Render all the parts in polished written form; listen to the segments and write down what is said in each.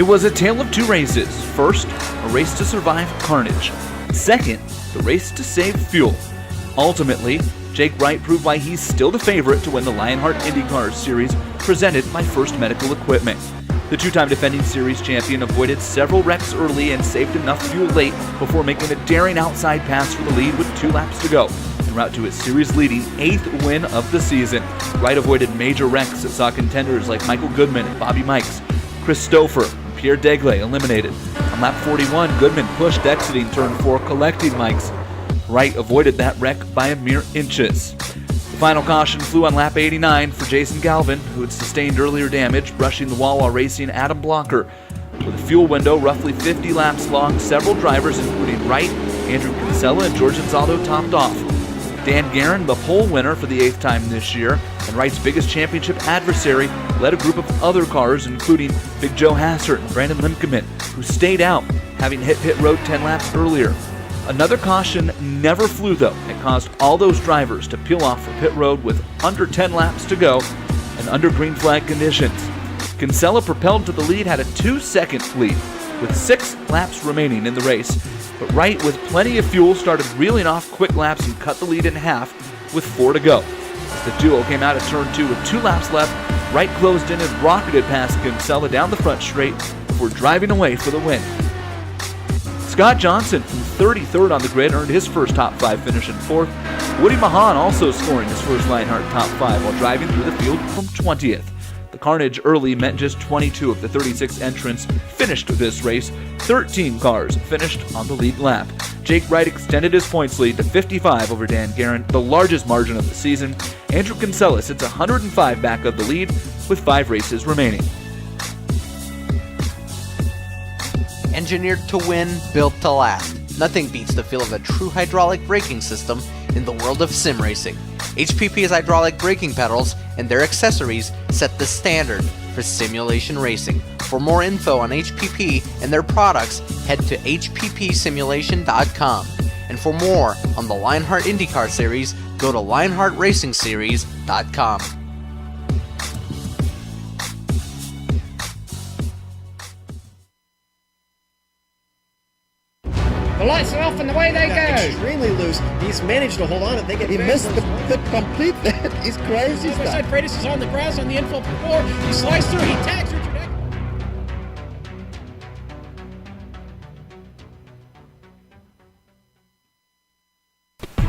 It was a tale of two races. First, a race to survive carnage. Second, the race to save fuel. Ultimately, Jake Wright proved why he's still the favorite to win the Lionheart IndyCar Series presented by First Medical Equipment. The two-time defending series champion avoided several wrecks early and saved enough fuel late before making a daring outside pass for the lead with 2 laps to go, en route to his series-leading 8th win of the season. Wright avoided major wrecks that saw contenders like Michael Goodman and Bobby Mikes, Chris Stouffer, and Pierre Degley eliminated. On lap 41, Goodman pushed exiting turn 4, collecting Mikes. Wright avoided that wreck by a mere inches. The final caution flew on lap 89 for Jason Galvin, who had sustained earlier damage brushing the wall while racing Adam Blocker. With a fuel window roughly 50 laps long, several drivers including Wright, Andrew Kinsella, and George Gonzalo topped off. Dan Guerin, the pole winner for the 8th time this year, and Wright's biggest championship adversary, led a group of other cars including Big Joe Hassert and Brandon Limkeman, who stayed out, having hit pit road 10 laps earlier. Another caution never flew though. It caused all those drivers to peel off for pit road with under 10 laps to go and under green flag conditions. Kinsella, propelled to the lead, had a 2-second lead with 6 laps remaining in the race, but Wright, with plenty of fuel, started reeling off quick laps and cut the lead in half with 4 to go. The duo came out of turn 2 with 2 laps left. Wright closed in and rocketed past Kinsella down the front straight before driving away for the win. Scott Johnson, from 33rd on the grid, earned his first top 5 finish in 4th. Woody Mahan also scoring his first Lionheart top 5 while driving through the field from 20th. The carnage early meant just 22 of the 36 entrants finished this race. 13 cars finished on the lead lap. Jake Wright extended his points lead to 55 over Dan Guerin, the largest margin of the season. Andrew Kinsella sits 105 back of the lead with 5 races remaining. Engineered to win, built to last. Nothing beats the feel of a true hydraulic braking system in the world of sim racing. HPP's hydraulic braking pedals and their accessories set the standard for simulation racing. For more info on HPP and their products, head to hppsimulation.com. And for more on the Lionheart IndyCar Series, go to lionheartracingseries.com. The lights are off and away they go. Extremely loose. He's managed to hold on. I think he missed the complete. He's crazy. Outside Freitas is on the grass on the infield before. He slides through. He tags Richard Eck.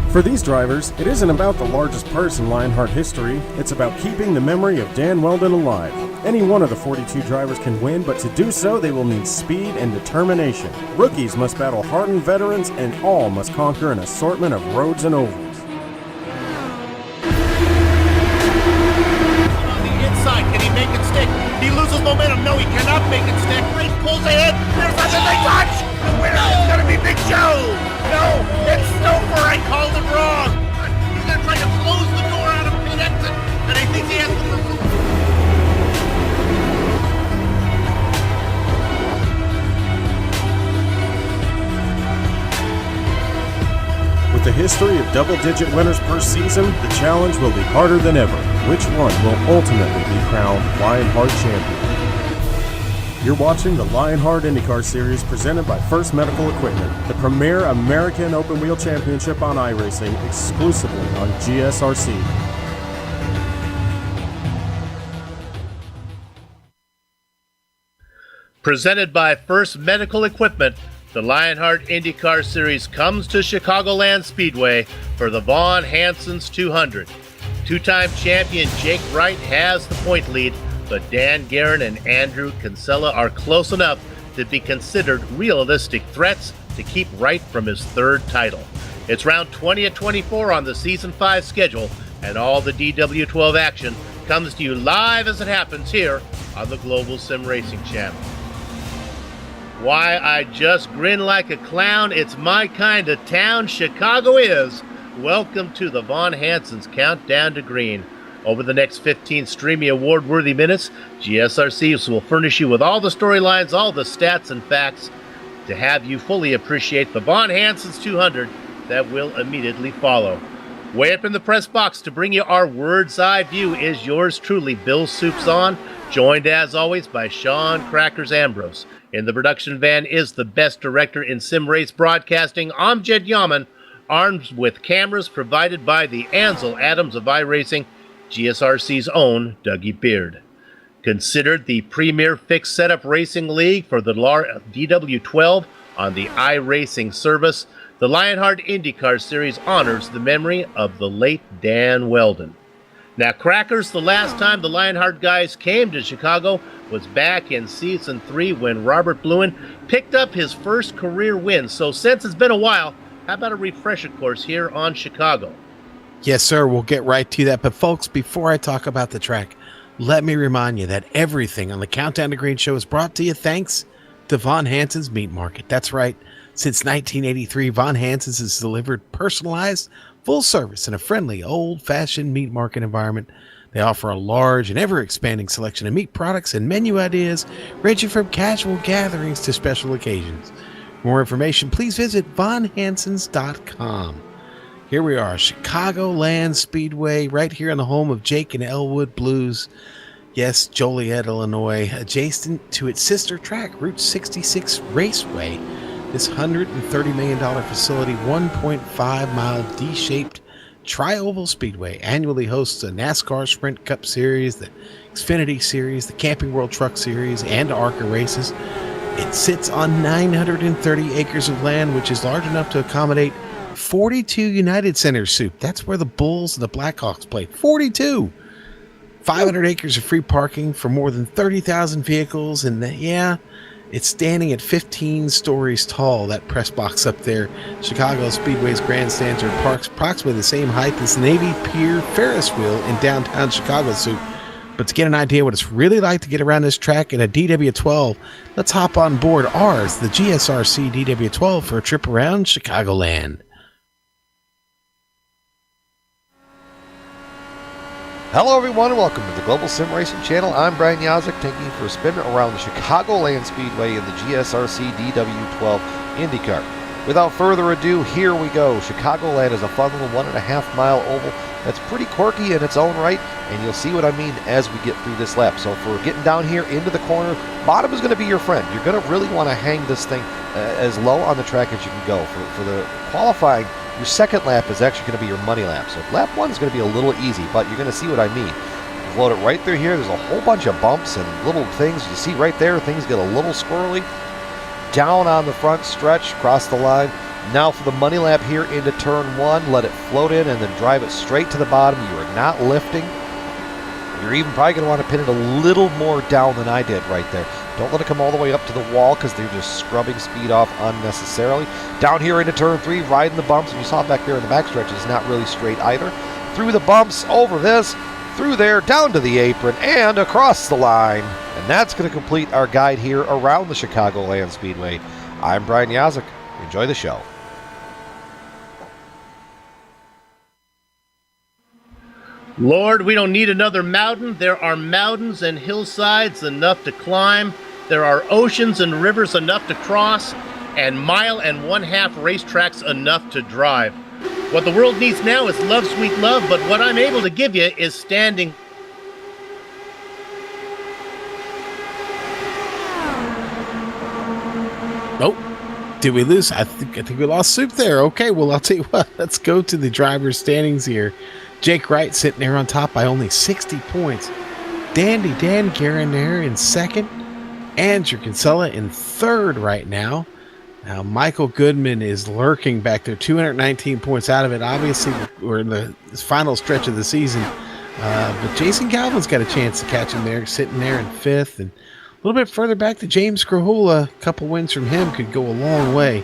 For these drivers, it isn't about the largest purse in Lionheart history, it's about keeping the memory of Dan Weldon alive. Any one of the 42 drivers can win, but to do so, they will need speed and determination. Rookies must battle hardened veterans, and all must conquer an assortment of roads and ovals. On the inside, can he make it stick? He loses momentum. No, he cannot make it stick. Right, pulls ahead. Here's that, and they touch! The winner is going to be Big Joe! No, it's Stouffer. I called it wrong. He's going to try to close the door out of pit exit, and I think he has to lose. With a history of double-digit winners per season, the challenge will be harder than ever. Which one will ultimately be crowned Lionheart champion? You're watching the Lionheart IndyCar Series presented by First Medical Equipment, the premier American open-wheel championship on iRacing, exclusively on GSRC. Presented by First Medical Equipment, the Lionheart IndyCar Series comes to Chicagoland Speedway for the Vaughn Hanson's 200. Two-time champion Jake Wright has the point lead, but Dan Guerin and Andrew Kinsella are close enough to be considered realistic threats to keep Wright from his 3rd title. It's round 20 at 24 on the Season 5 schedule, and all the DW12 action comes to you live as it happens here on the Global Sim Racing Channel. Why, I just grin like a clown. It's my kind of town. Chicago is. Welcome to the Vaughn Hanson's Countdown to Green. Over the next 15 streamy award-worthy minutes, GSRC will furnish you with all the storylines, all the stats and facts to have you fully appreciate the Vaughn Hanson's 200 that will immediately follow. Way up in the press box to bring you our Word's Eye view is yours truly, Bill Soups On, joined as always by Sean Crackers Ambrose. In the production van is the best director in sim race broadcasting, Amjad Yaman, armed with cameras provided by the Ansel Adams of iRacing, GSRC's own Dougie Beard. Considered the premier fixed setup racing league for the DW12 on the iRacing service, the Lionheart IndyCar Series honors the memory of the late Dan Weldon. Now, Crackers, the last time the Lionheart guys came to Chicago was back in Season 3 when Robert Bluen picked up his first career win. So since it's been a while, how about a refresher course here on Chicago? Yes, sir. We'll get right to that. But folks, before I talk about the track, let me remind you that everything on the Countdown to Green show is brought to you thanks to Von Hansen's Meat Market. That's right. Since 1983, Von Hansen's has delivered personalized, full service, and a friendly, old-fashioned meat market environment. They offer a large and ever-expanding selection of meat products and menu ideas, ranging from casual gatherings to special occasions. For more information, please visit vonhansens.com. Here we are, Chicagoland Speedway, right here in the home of Jake and Elwood Blues. Yes, Joliet, Illinois, adjacent to its sister track, Route 66 Raceway. This $130 million facility, 1.5-mile D-shaped tri-oval speedway, annually hosts a NASCAR Sprint Cup Series, the Xfinity Series, the Camping World Truck Series, and ARCA races. It sits on 930 acres of land, which is large enough to accommodate 42 United Center Soup. That's where the Bulls and the Blackhawks play. 42! 500 acres of free parking for more than 30,000 vehicles, and it's standing at 15 stories tall, that press box up there. Chicago Speedway's grandstands are approximately the same height as Navy Pier Ferris wheel in downtown Chicago. But to get an idea what it's really like to get around this track in a DW12, let's hop on board ours, the GSRC DW12, for a trip around Chicagoland. Hello everyone and welcome to the Global Sim Racing Channel. I'm Brian Yazek, taking you for a spin around the Chicagoland Speedway in the GSRC DW12 IndyCar. Without further ado, here we go. Chicagoland is a fun little 1.5-mile oval that's pretty quirky in its own right, and you'll see what I mean as we get through this lap. So if we're getting down here into the corner, bottom is going to be your friend. You're going to really want to hang this thing as low on the track as you can go. For the qualifying, your second lap is actually going to be your money lap. So lap 1 is going to be a little easy, but you're going to see what I mean. You load it right through here. There's a whole bunch of bumps and little things. You see right there, things get a little squirrely. Down on the front stretch, across the line. Now for the money lap here into turn 1, let it float in and then drive it straight to the bottom. You are not lifting. You're even probably going to want to pin it a little more down than I did right there. Don't let it come all the way up to the wall because they're just scrubbing speed off unnecessarily. Down here into turn 3, riding the bumps. And you saw back there in the backstretch, it's not really straight either. Through the bumps, over this, through there, down to the apron, and across the line. And that's going to complete our guide here around the Chicagoland Speedway. I'm Brian Yazek. Enjoy the show. Lord, we don't need another mountain. There are mountains and hillsides enough to climb. There are oceans and rivers enough to cross, and 1.5 mile racetracks enough to drive. What the world needs now is love, sweet love, but what I'm able to give you is standing. Nope. Did we lose? I think we lost Soup there. Okay, well, I'll tell you what. Let's go to the driver's standings here. Jake Wright sitting there on top by only 60 points. Dandy Dan Guerin there in second. Andrew Kinsella in third right now. Now, Michael Goodman is lurking back there, 219 points out of it. Obviously, we're in the final stretch of the season. But Jason Galvin's got a chance to catch him there, sitting there in fifth. And a little bit further back to James Krahula. A couple wins from him could go a long way.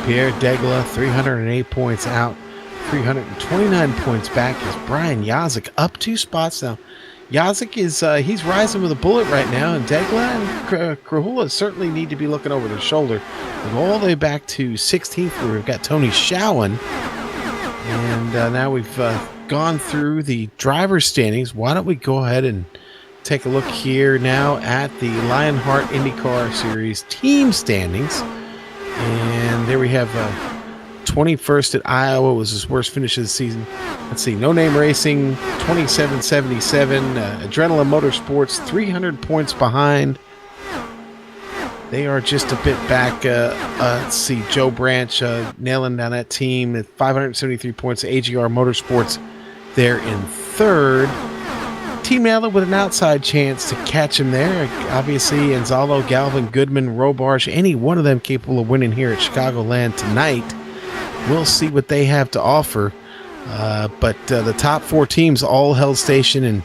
Pierre Degla, 308 points out. 329 points back is Brian Yazek, up 2 spots now. Yazek is he's rising with a bullet right now, and Degla and Krahula certainly need to be looking over their shoulder. And all the way back to 16th, where we've got Tony Schowen. And now we've gone through the driver's standings. Why don't we go ahead and take a look here now at the Lionheart IndyCar Series team standings. And there we have 21st at Iowa was his worst finish of the season. Let's see, No Name Racing, 2777. Adrenaline Motorsports, 300 points behind. They are just a bit back. Let's see, Joe Branch nailing down that team at 573 points. AGR Motorsports there in third. Team Nella with an outside chance to catch him there. Obviously, Anzalo, Galvin, Goodman, Robarge, any one of them capable of winning here at Chicagoland tonight. We'll see what they have to offer. But the top 4 teams all held station, and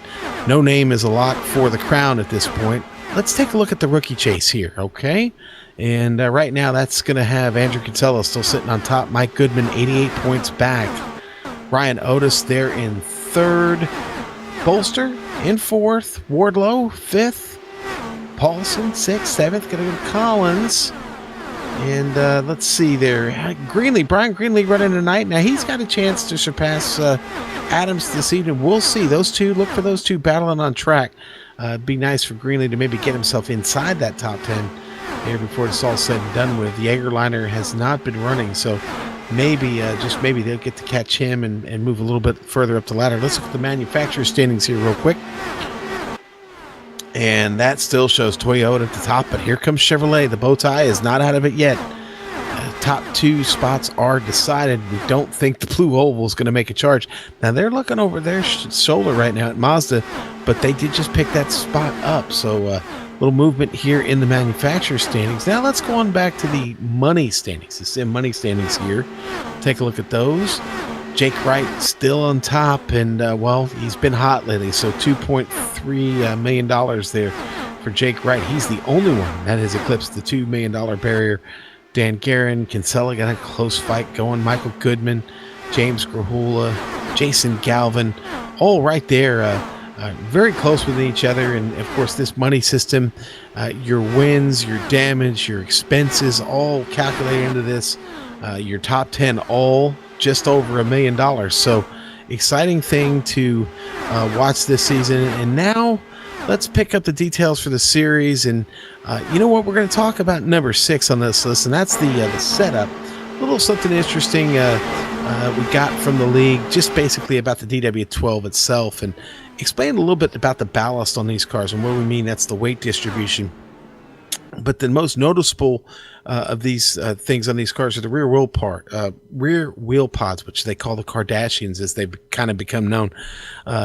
No Name is a lock for the crown at this point. Let's take a look at the rookie chase here, okay? And right now, that's going to have Andrew Kinsella still sitting on top. Mike Goodman, 88 points back. Ryan Otis there in third. Bolster in fourth. Wardlow, fifth. Paulson, sixth. Seventh, going to go to Collins. And let's see there. Greenlee, Brian Greenlee running tonight. Now, he's got a chance to surpass Adams this evening. We'll see. Those two, look for those two battling on track. It'd be nice for Greenlee to maybe get himself inside that top 10 here before it's all said and done with. Jagerliner has not been running, so maybe, just maybe they'll get to catch him and move a little bit further up the ladder. Let's look at the manufacturer standings here real quick. And that still shows Toyota at the top, but here comes Chevrolet. The bow tie is not out of it yet. Top 2 spots are decided. We don't think the Blue Oval is going to make a charge. Now, they're looking over their shoulder right now at Mazda, but they did just pick that spot up. So, a little movement here in the manufacturer standings. Now, let's go on back to the money standings, the sim money standings here. Take a look at those. Jake Wright still on top, and, well, he's been hot lately, so $2.3 million there for Jake Wright. He's the only one that has eclipsed the $2 million barrier. Dan Guerin, Kinsella got a close fight going. Michael Goodman, James Grahula, Jason Galvin, all right there, very close with each other. And, of course, this money system, your wins, your damage, your expenses, all calculated into this. Your top 10 all just over $1 million. So exciting thing to watch this season. And now let's pick up the details for the series. And you know what? We're going to talk about number 6 on this list, and that's the setup. A little something interesting we got from the league, just basically about the DW12 itself, and explain a little bit about the ballast on these cars and what we mean. That's the weight distribution. But the most noticeable of these things on these cars are the rear wheel pods, which they call the Kardashians as they've kind of become known.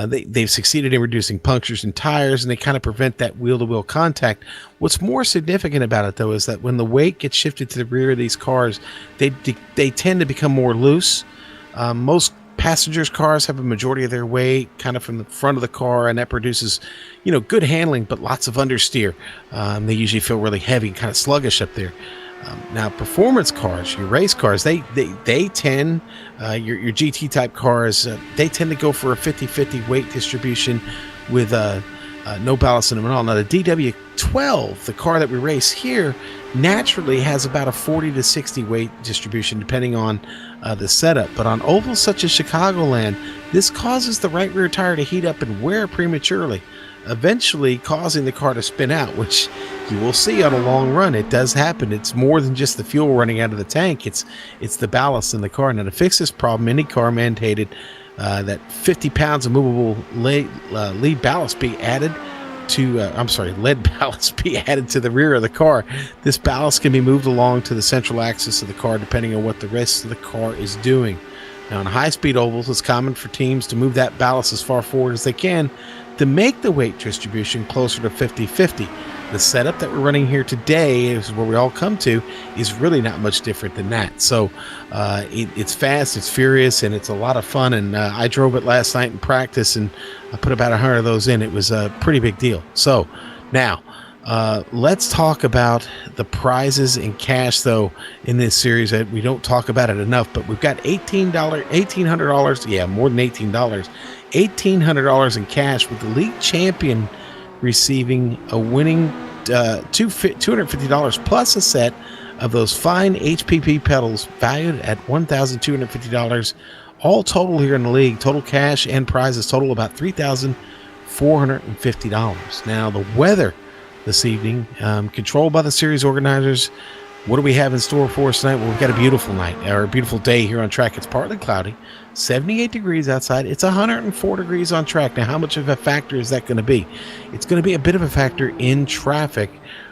They've succeeded in reducing punctures and tires, and they kind of prevent that wheel-to-wheel contact. What's more significant about it, though, is that when the weight gets shifted to the rear of these cars, they tend to become more loose. Most passengers' cars have a majority of their weight kind of from the front of the car, and that produces, good handling, but lots of understeer. They usually feel really heavy and kind of sluggish up there. Now, performance cars, your race cars, they tend, your GT type cars, they tend to go for a 50-50 weight distribution with no ballast in them at all. Now, the DW12, the car that we race here, naturally has about a 40 to 60 weight distribution depending on the setup. But on ovals such as Chicagoland, this causes the right rear tire to heat up and wear prematurely, eventually causing the car to spin out, which you will see on a long run. It does happen. It's more than just the fuel running out of the tank. It's the ballast in the car. Now, to fix this problem, IndyCar mandated that 50 pounds of movable lead ballast be added to, lead ballast be added to the rear of the car. This ballast can be moved along to the central axis of the car depending on what the rest of the car is doing. Now, on high-speed ovals, it's common for teams to move that ballast as far forward as they can to make the weight distribution closer to 50-50. The setup that we're running here today, is where we all come to, is really not much different than that. So it's fast, it's furious, and it's a lot of fun. And I drove it last night in practice, and I put about 100 of those in. It was a pretty big deal. So now let's talk about the prizes and cash, though, in this series. We don't talk about it enough, but we've got $1,800. Yeah, more than $18. $1,800 in cash, with the league champion receiving a winning $250 plus a set of those fine HPP pedals valued at $1,250. All total here in the league, total cash and prizes total about $3,450. Now, the weather this evening, controlled by the series organizers, What do we have in store for us tonight? Well, we've got a beautiful night, or a beautiful day here on track. It's partly cloudy, 78 degrees outside. It's 104 degrees on track. Now, how much of a factor is that going to be? It's going to be a bit of a factor in traffic.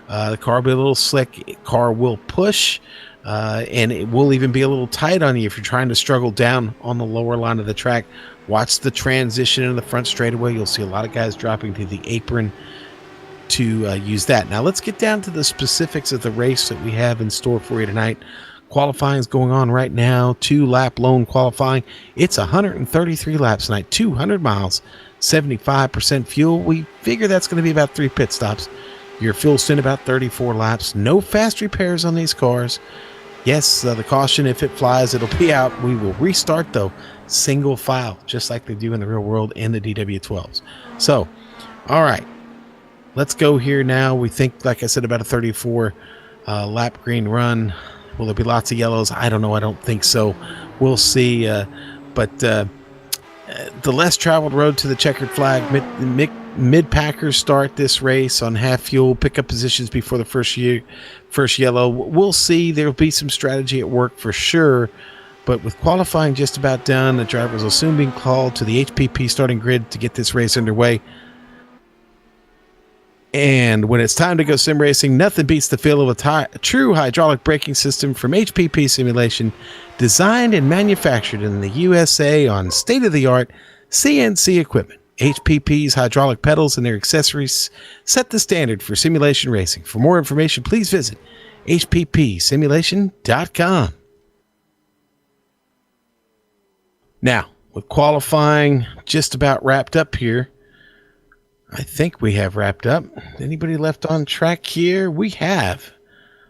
The car will be a little slick. Car will push, and it will even be a little tight on you if you're trying to struggle down on the lower line of the track. Watch the transition in the front straightaway. You'll see a lot of guys dropping to the apron to use that. Now let's get down to the specifics of the race that we have in store for you tonight. Qualifying is going on right now, 2-lap lone qualifying. It's 133 laps tonight, 200 miles, 75% fuel. We figure that's going to be about 3 pit stops. Your fuel stint about 34 laps. No fast repairs on these cars. Yes, the caution, if it flies, it'll be out. We will restart though, single file, just like they do in the real world in the DW12s. So, all right. Let's go here now. We think, like I said, about a 34 lap green run. Will there be lots of yellows? I don't know. I don't think so. We'll see. But the less traveled road to the checkered flag. Mid-packers start this race on half fuel, pick up positions before the first yellow. We'll see. There will be some strategy at work for sure. But with qualifying just about done, the drivers will soon be called to the HPP starting grid to get this race underway. And when it's time to go sim racing, nothing beats the feel of a true hydraulic braking system from HPP Simulation, designed and manufactured in the USA on state-of-the-art CNC equipment. HPP's hydraulic pedals and their accessories set the standard for simulation racing. For more information, please visit hppsimulation.com. Now, with qualifying just about wrapped up here, I think we have wrapped up. Anybody left on track here? We have.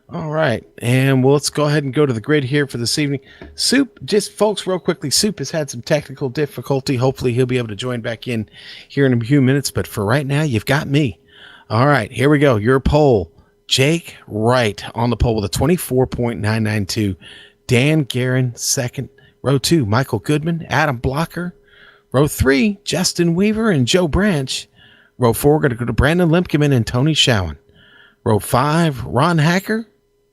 All right. And let's go ahead and go to the grid here for this evening. Soup, just folks, real quickly, Soup has had some technical difficulty. Hopefully he'll be able to join back in here in a few minutes. But for right now, you've got me. All right. Here we go. Your pole. Jake Wright on the pole with a 24.992. Dan Guerin, second. Row 2, Michael Goodman, Adam Blocker. Row 3, Justin Weaver and Joe Branch. Row 4, we're going to go to Brandon Limpkeman and Tony Showen. Row 5, Ron Hacker,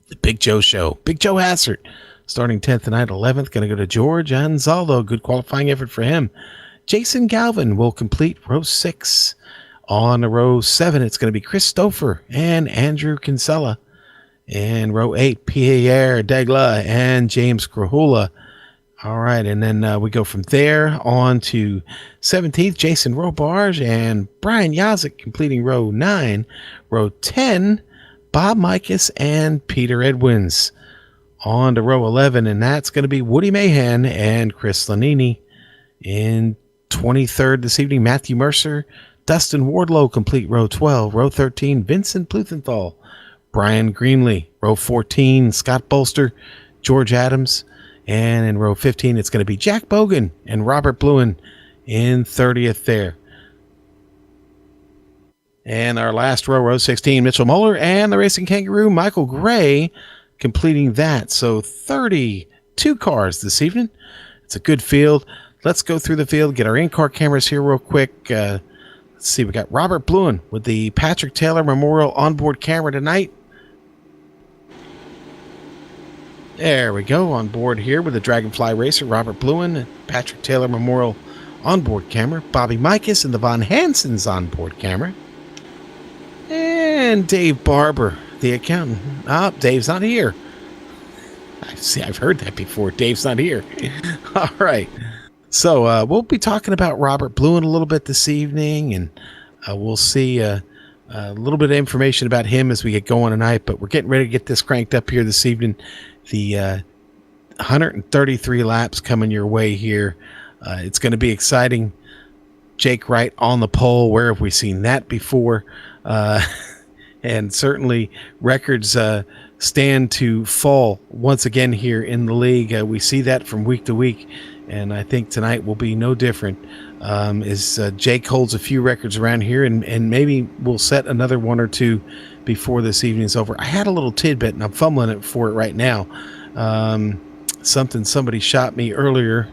the Big Joe Show. Big Joe Hassert, starting 10th tonight, 11th. Going to go to George Anzaldo. Good qualifying effort for him. Jason Galvin will complete row 6. On to row 7, it's going to be Chris Stouffer and Andrew Kinsella. And row 8, Pierre Degla and James Krahula. All right, and then we go from there on to 17th, Jason Robarge and Brian Yazik completing row 9. Row 10, Bob Mikas and Peter Edwins. On to row 11, and that's going to be Woody Mahan and Chris Lanini. In 23rd this evening, Matthew Mercer, Dustin Wardlow complete row 12. Row 13, Vincent Pluthenthal, Brian Greenlee. Row 14, Scott Bolster, George Adams. And in row 15, it's going to be Jack Bogan and Robert Bluen in 30th there. And our last row, row 16, Mitchell Moeller and the Racing Kangaroo, Michael Gray, completing that. So 32 cars this evening. It's a good field. Let's go through the field, get our in-car cameras here real quick. Let's see, we got Robert Bluen with the Patrick Taylor Memorial onboard camera tonight. There we go, on board here with the Dragonfly Racer, Robert Bluen, and Patrick Taylor Memorial onboard camera, Bobby Mikas and the Von Hansens onboard camera, and Dave Barber, the accountant. Dave's not here. I've heard that before. Dave's not here. All right. So we'll be talking about Robert Bluen a little bit this evening, and we'll see a little bit of information about him as we get going tonight, but we're getting ready to get this cranked up here this evening. The 133 laps coming your way here. It's going to be exciting. Jake Wright on the pole. Where have we seen that before? And certainly records stand to fall once again here in the league. We see that from week to week, and I think tonight will be no different. As Jake holds a few records around here, and maybe we'll set another one or two before this evening's over. I had a little tidbit, and I'm fumbling for it right now. Somebody shot me earlier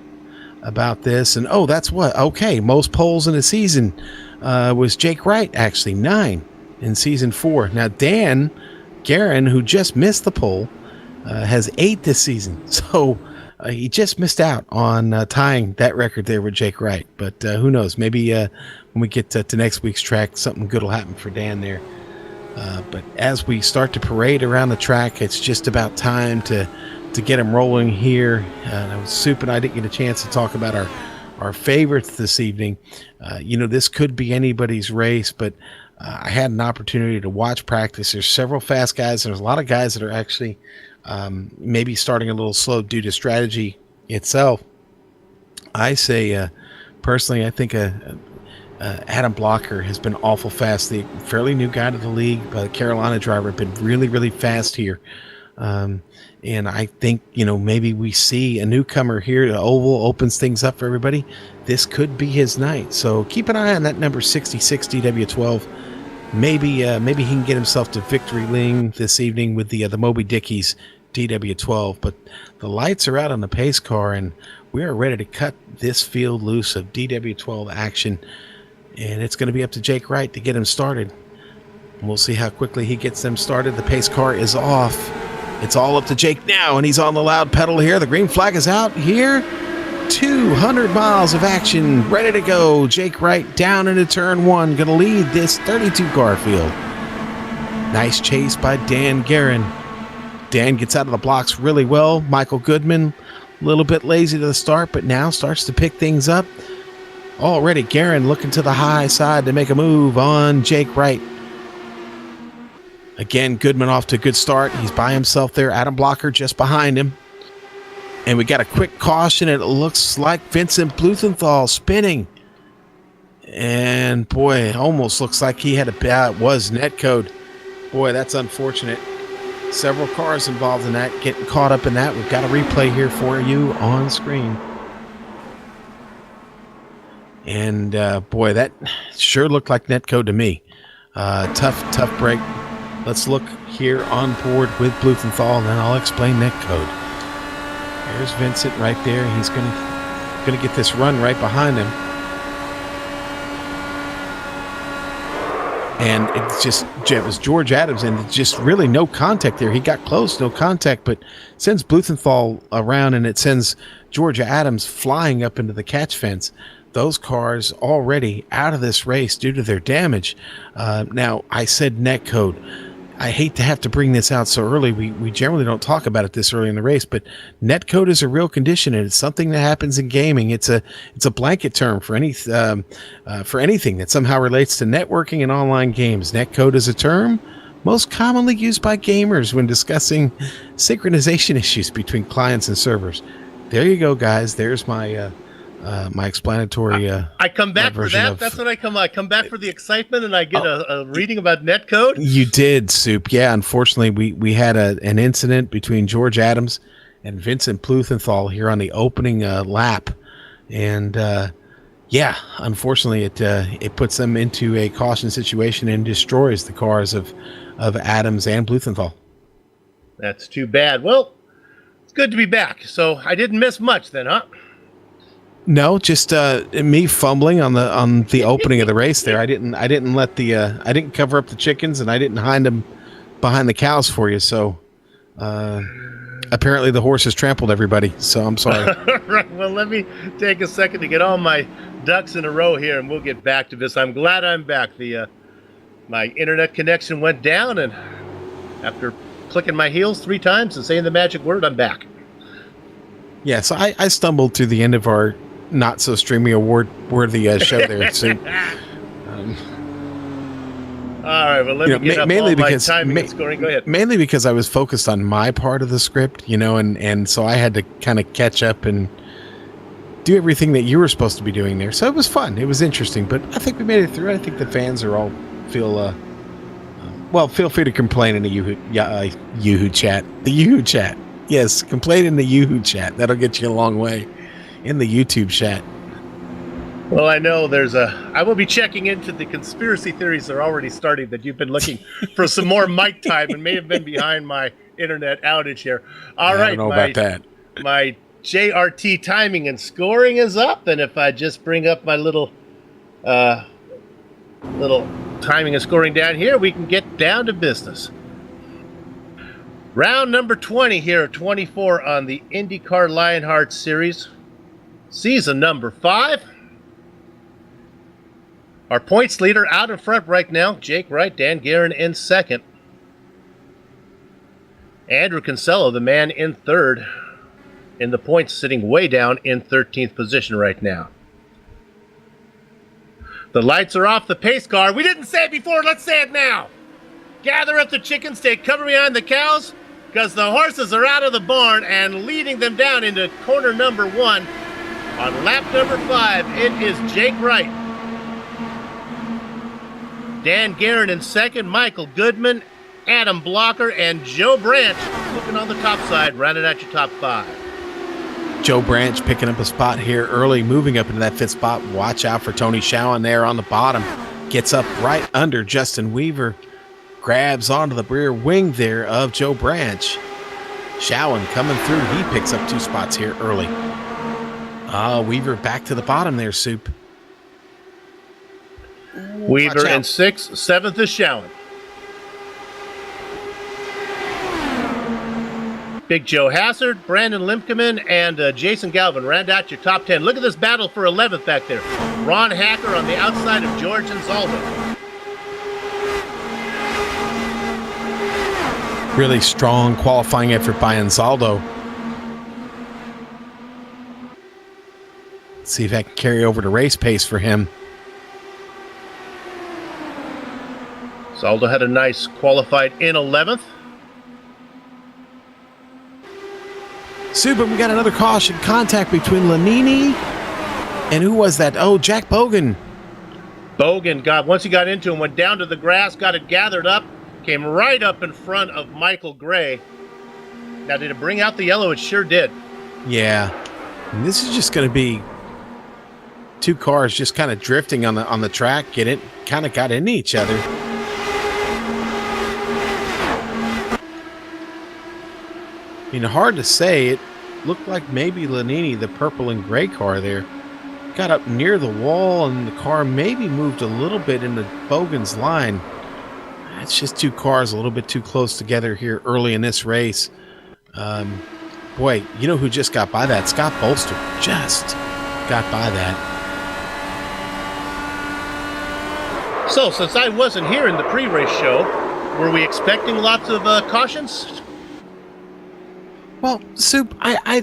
about this, and that's what. Okay, most poles in a season was Jake Wright, actually 9 in season 4. Now Dan Guerin, who just missed the pole, has 8 this season. So he just missed out on tying that record there with Jake Wright. But who knows? Maybe when we get to next week's track, something good will happen for Dan there. But as we start to parade around the track, it's just about time to get him rolling here. Soup and I didn't get a chance to talk about our favorites this evening. This could be anybody's race, but I had an opportunity to watch practice. There's several fast guys. There's a lot of guys that are actually maybe starting a little slow due to strategy itself. I say, personally, I think Adam Blocker has been awful fast. The fairly new guy to the league, the Carolina driver, been really, really fast here. And I think, maybe we see a newcomer here. The Oval opens things up for everybody. This could be his night. So keep an eye on that number 66 DW12. Maybe he can get himself to victory lane this evening with the Moby Dickies DW12. But the lights are out on the pace car, and we are ready to cut this field loose of DW12 action. And it's going to be up to Jake Wright to get him started. We'll see how quickly he gets them started. The pace car is off. It's all up to Jake now, and he's on the loud pedal here. The green flag is out here. 200 miles of action ready to go. Jake Wright down into turn 1, going to lead this 32-car field. Nice chase by Dan Guerin. Dan gets out of the blocks really well. Michael Goodman, a little bit lazy to the start, but now starts to pick things up. Already Guerin looking to the high side to make a move on Jake Wright. Again, Goodman off to a good start. He's by himself there. Adam Blocker just behind him. And we got a quick caution. It looks like Vincent Blumenthal spinning. And boy, it almost looks like he had a bad, it was netcode. Boy, that's unfortunate. Several cars involved in that, getting caught up in that. We've got a replay here for you on screen. And boy, that sure looked like netcode to me. Tough break. Let's look here on board with Blumenthal, and then I'll explain netcode. There's Vincent right there. He's gonna get this run right behind him. And it was George Adams, and just really no contact there. He got close, no contact, but sends Blumenthal around, and it sends George Adams flying up into the catch fence. Those cars already out of this race due to their damage. Now, I said netcode. I hate to have to bring this out so early. We generally don't talk about it this early in the race, but netcode is a real condition, and it's something that happens in gaming. It's a blanket term for anything that somehow relates to networking and online games. Netcode is a term most commonly used by gamers when discussing synchronization issues between clients and servers. There you go, guys. There's my explanatory. I come back for that. That's what I come. I come back for the excitement, and I get a reading about netcode. You did, Soup. Yeah, unfortunately, we had an incident between George Adams and Vincent Blumenthal here on the opening lap, and unfortunately, it puts them into a caution situation and destroys the cars of Adams and Blumenthal. That's too bad. Well, it's good to be back. So I didn't miss much then, huh? No, just me fumbling on the opening of the race there. I didn't let I didn't cover up the chickens, and I didn't hide them behind the cows for you. So apparently the horses trampled everybody. So I'm sorry. Right. Well, let me take a second to get all my ducks in a row here, and we'll get back to this. I'm glad I'm back. My internet connection went down, and after clicking my heels 3 times and saying the magic word, I'm back. Yeah, so I stumbled through the end of our not so streamy award worthy show there. So, all right, well, let me get up all my timing and scoring. Go ahead. Mainly because I was focused on my part of the script, and so I had to kind of catch up and do everything that you were supposed to be doing there. So it was fun. It was interesting, but I think we made it through. I think the fans are all feel free to complain in the Yoo-hoo chat. The Yoo-hoo chat. Yes, complain in the Yoo-hoo chat. That'll get you a long way. In the YouTube chat. Well, I know I will be checking into the conspiracy theories that are already starting, that you've been looking for some more mic time and may have been behind my internet outage here. All right, I don't know about that. My JRT timing and scoring is up, and if I just bring up my little timing and scoring down here, we can get down to business. Round number 20 here, 24 on the IndyCar Lionheart Series. Season number 5. Our points leader out in front right now, Jake Wright, Dan Guerin in second. Andrew Kinsella, the man in third. In the points, sitting way down in 13th position right now. The lights are off the pace car. We didn't say it before, let's say it now. Gather up the chickens, stay covered behind the cows, because the horses are out of the barn and leading them down into corner number 1. On lap number 5, it is Jake Wright. Dan Guerin in second, Michael Goodman, Adam Blocker, and Joe Branch looking on the top side, rounding out your top 5. Joe Branch picking up a spot here early, moving up into that 5th spot. Watch out for Tony Schowen there on the bottom. Gets up right under Justin Weaver. Grabs onto the rear wing there of Joe Branch. Schowen coming through. He picks up 2 spots here early. Weaver back to the bottom there, Soup. Weaver in 6th, 7th is Schowen. Big Joe Hassard, Brandon Limkeman, and Jason Galvin round out your top 10. Look at this battle for 11th back there. Ron Hacker on the outside of George Anzaldo. Really strong qualifying effort by Anzaldo. See if that can carry over to race pace for him. Anzaldo had a nice qualified in 11th. Super, we got another caution. Contact between Lanini and who was that? Oh, Jack Bogan. Bogan once he got into him, went down to the grass, got it gathered up, came right up in front of Michael Gray. Now, did it bring out the yellow? It sure did. Yeah. And this is just going to be 2 cars just kind of drifting on the track. Kind of got into each other. I mean, hard to say. It looked like maybe Lanini, the purple and gray car there, got up near the wall and the car maybe moved a little bit into Bogan's line. It's just 2 cars a little bit too close together here early in this race. Boy, you know who just got by that? Scott Bolster just got by that. So, since I wasn't here in the pre-race show, were we expecting lots of cautions? Well, Soup, I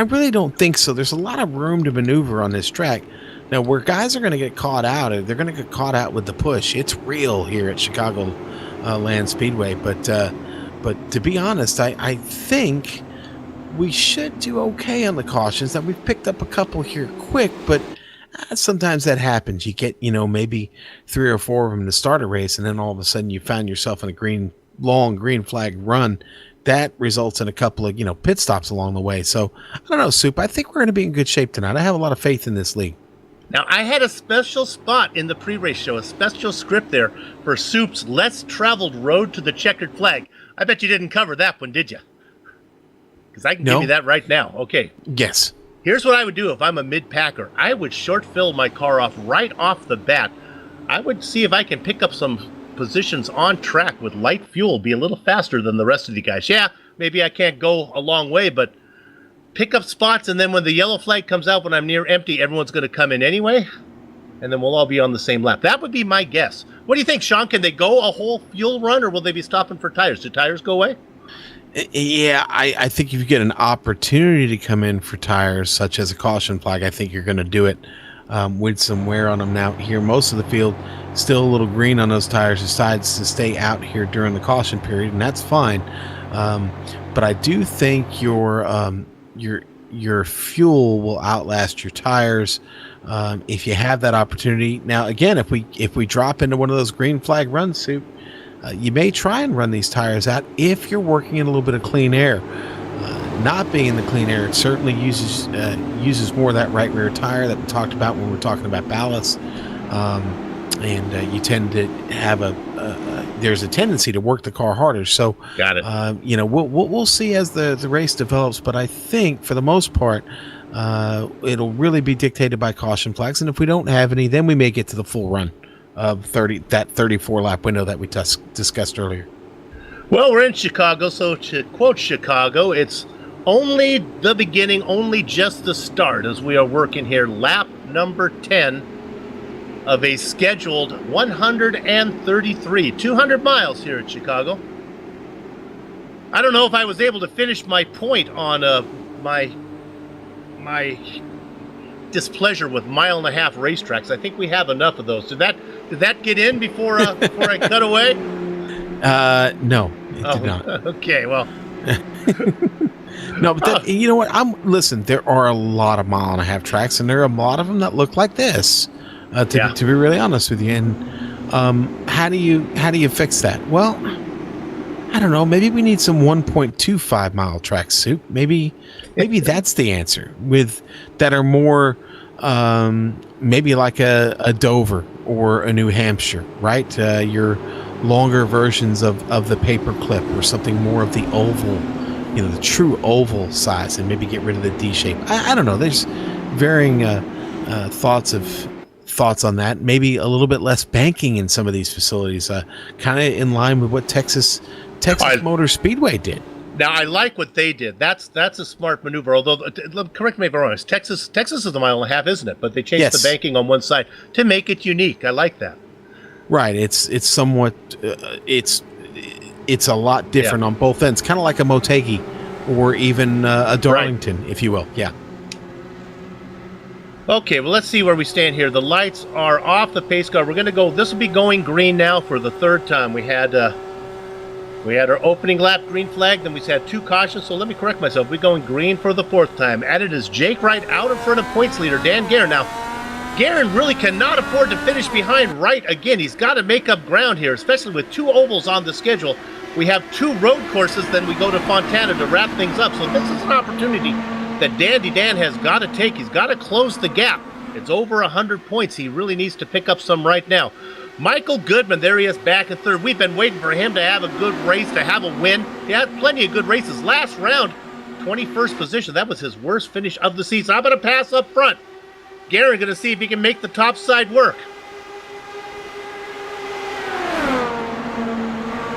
really don't think so. There's a lot of room to maneuver on this track. Now, where guys are going to get caught out, they're going to get caught out with the push. It's real here at Chicagoland Speedway. But to be honest, I think we should do okay on the cautions. Now, we've picked up a couple here quick, but sometimes that happens. You get, maybe 3 or 4 of them to start a race, and then all of a sudden you find yourself in a long green flag run. That results in a couple of, pit stops along the way. So, I don't know, Soup. I think we're going to be in good shape tonight. I have a lot of faith in this league. Now, I had a special spot in the pre-race show, a special script there for Soup's less traveled road to the checkered flag. I bet you didn't cover that one, did you? Because I can give you that right now. Okay. Yes. Here's what I would do if I'm a mid-packer. I would short fill my car off right off the bat. I would see if I can pick up some positions on track with light fuel, be a little faster than the rest of the guys. Yeah, maybe I can't go a long way, but pick up spots, and then when the yellow flag comes out when I'm near empty, everyone's going to come in anyway, and then we'll all be on the same lap. That would be my guess. What do you think, Sean? Can they go a whole fuel run, or will they be stopping for tires? Do tires go away? Yeah, I think if you get an opportunity to come in for tires, such as a caution flag, I think you're going to do it with some wear on them. Now, here, most of the field still a little green on those tires, decides to stay out here during the caution period, and that's fine. But I do think your fuel will outlast your tires if you have that opportunity. Now, again, if we drop into one of those green flag runs, Soup, you may try and run these tires out if you're working in a little bit of clean air. Not being in the clean air, it certainly uses more of that right rear tire that we talked about when we were talking about ballast. And you tend to have there's a tendency to work the car harder. So, got it. We'll see as the race develops, but I think for the most part, it'll really be dictated by caution flags. And if we don't have any, then we may get to the full run of 34 lap window that we discussed earlier. Well, we're in Chicago, so to quote Chicago, it's only the beginning, only just the start as we are working here. Lap number 10 of a scheduled 133, 200 miles here at Chicago. I don't know if I was able to finish my point on my displeasure with 1.5 racetracks. I think we have enough of those. Did that get in before I cut away? No, it did not. Okay, well. No, but you know what? Listen. There are a lot of 1.5 tracks, and there are a lot of them that look like this. To be really honest with you, and how do you fix that? Well, I don't know. Maybe we need some 1.25 mile tracks, Soup. Maybe that's the answer. With that are more maybe like a Dover or a New Hampshire, right? Your longer versions of the paper clip or something more of the oval, the true oval size, and maybe get rid of the D shape. I don't know. There's varying thoughts on that. Maybe a little bit less banking in some of these facilities, kind of in line with what Texas Motor Speedway did. Now, I like what they did. That's a smart maneuver. Although, correct me if I'm wrong. Texas is 1.5 miles, isn't it? But they changed the banking on one side to make it unique. I like that. Right. It's somewhat. It's a lot different on both ends. Kind of like a Motegi or even a Darlington, if you will. Yeah. Okay, well, let's see where we stand here. The lights are off the pace car. We're going to go. This will be going green now for the third time. We had our opening lap green flag, then we had 2 cautions. So let me correct myself. We're going green for the 4th time. Added is Jake Wright out in front of points leader Dan Guerin. Now, Guerin really cannot afford to finish behind Wright again. He's got to make up ground here, especially with 2 ovals on the schedule. We have 2 road courses, then we go to Fontana to wrap things up. So this is an opportunity that Dandy Dan has got to take. He's got to close the gap. It's over 100 points. He really needs to pick up some right now. Michael Goodman, there he is back in 3rd. We've been waiting for him to have a good race, to have a win. He had plenty of good races. Last round, 21st position. That was his worst finish of the season. I'm going to pass up front. Guerin going to see if he can make the top side work.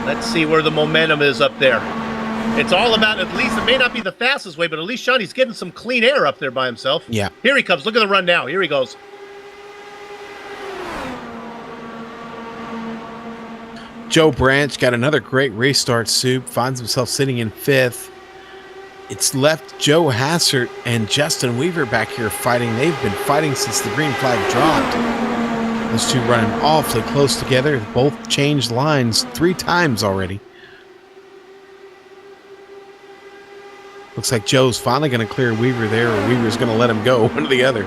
Let's see where the momentum is up there. It's all about, at least, it may not be the fastest way, but at least Shawnee's getting some clean air up there by himself. Yeah. Here he comes. Look at the run now. Here he goes. Joe Branch got another great race start, Soup. Finds himself sitting in 5th. It's left Joe Hassert and Justin Weaver back here fighting. They've been fighting since the green flag dropped. Those two running awfully close together. Both changed lines 3 times already. Looks like Joe's finally going to clear Weaver there, or Weaver's going to let him go, one or the other.